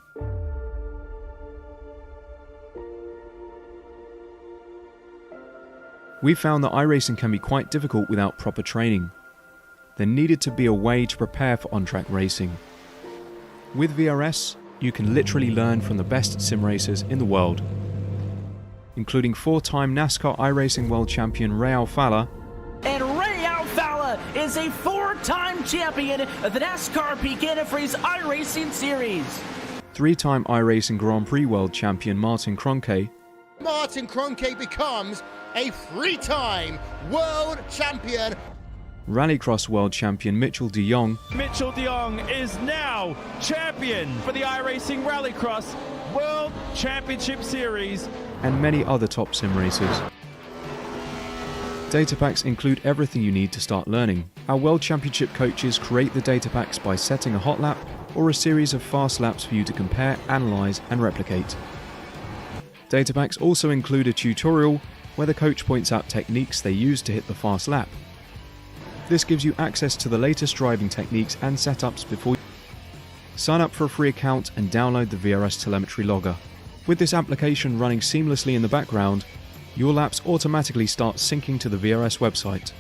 We found that iRacing can be quite difficult without proper training. There needed to be a way to prepare for on-track racing. With VRS, you can literally learn from the best sim racers in the world, including 4-time NASCAR iRacing World Champion Ray Alfala, And Ray Alfala is a 4-time champion of the NASCAR Pekin Freeze iRacing Series. 3-time iRacing Grand Prix World Champion Martin Kroenke, Martin Kroenke becomes a 3-time world champion. Rallycross World Champion Mitchell de Jong, Mitchell de Jong is now champion for the iRacing Rallycross World Championship Series. and many other top sim racers. Data packs include everything you need to start learning. Our World Championship coaches create the data packs by setting a hot lap or a series of fast laps for you to compare, analyze, and replicate. Data packs also include a tutorial where the coach points out techniques they use to hit the fast lap. This gives you access to the latest driving techniques and setups before you sign up for a free account and download the VRS telemetry logger. With this application running seamlessly in the background, your laps automatically start syncing to the VRS website.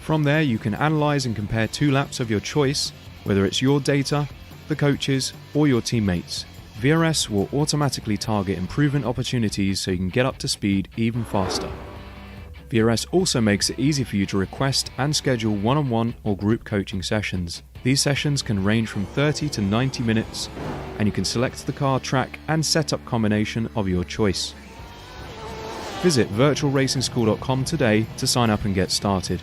From there, you can analyze and compare 2 laps of your choice, whether it's your data, the coaches, or your teammates. VRS will automatically target improvement opportunities so you can get up to speed even faster. VRS also makes it easy for you to request and schedule one-on-one or group coaching sessions. These sessions can range from 30 to 90 minutes, and you can select the car, track, and setup combination of your choice. Visit virtualracingschool.com today to sign up and get started.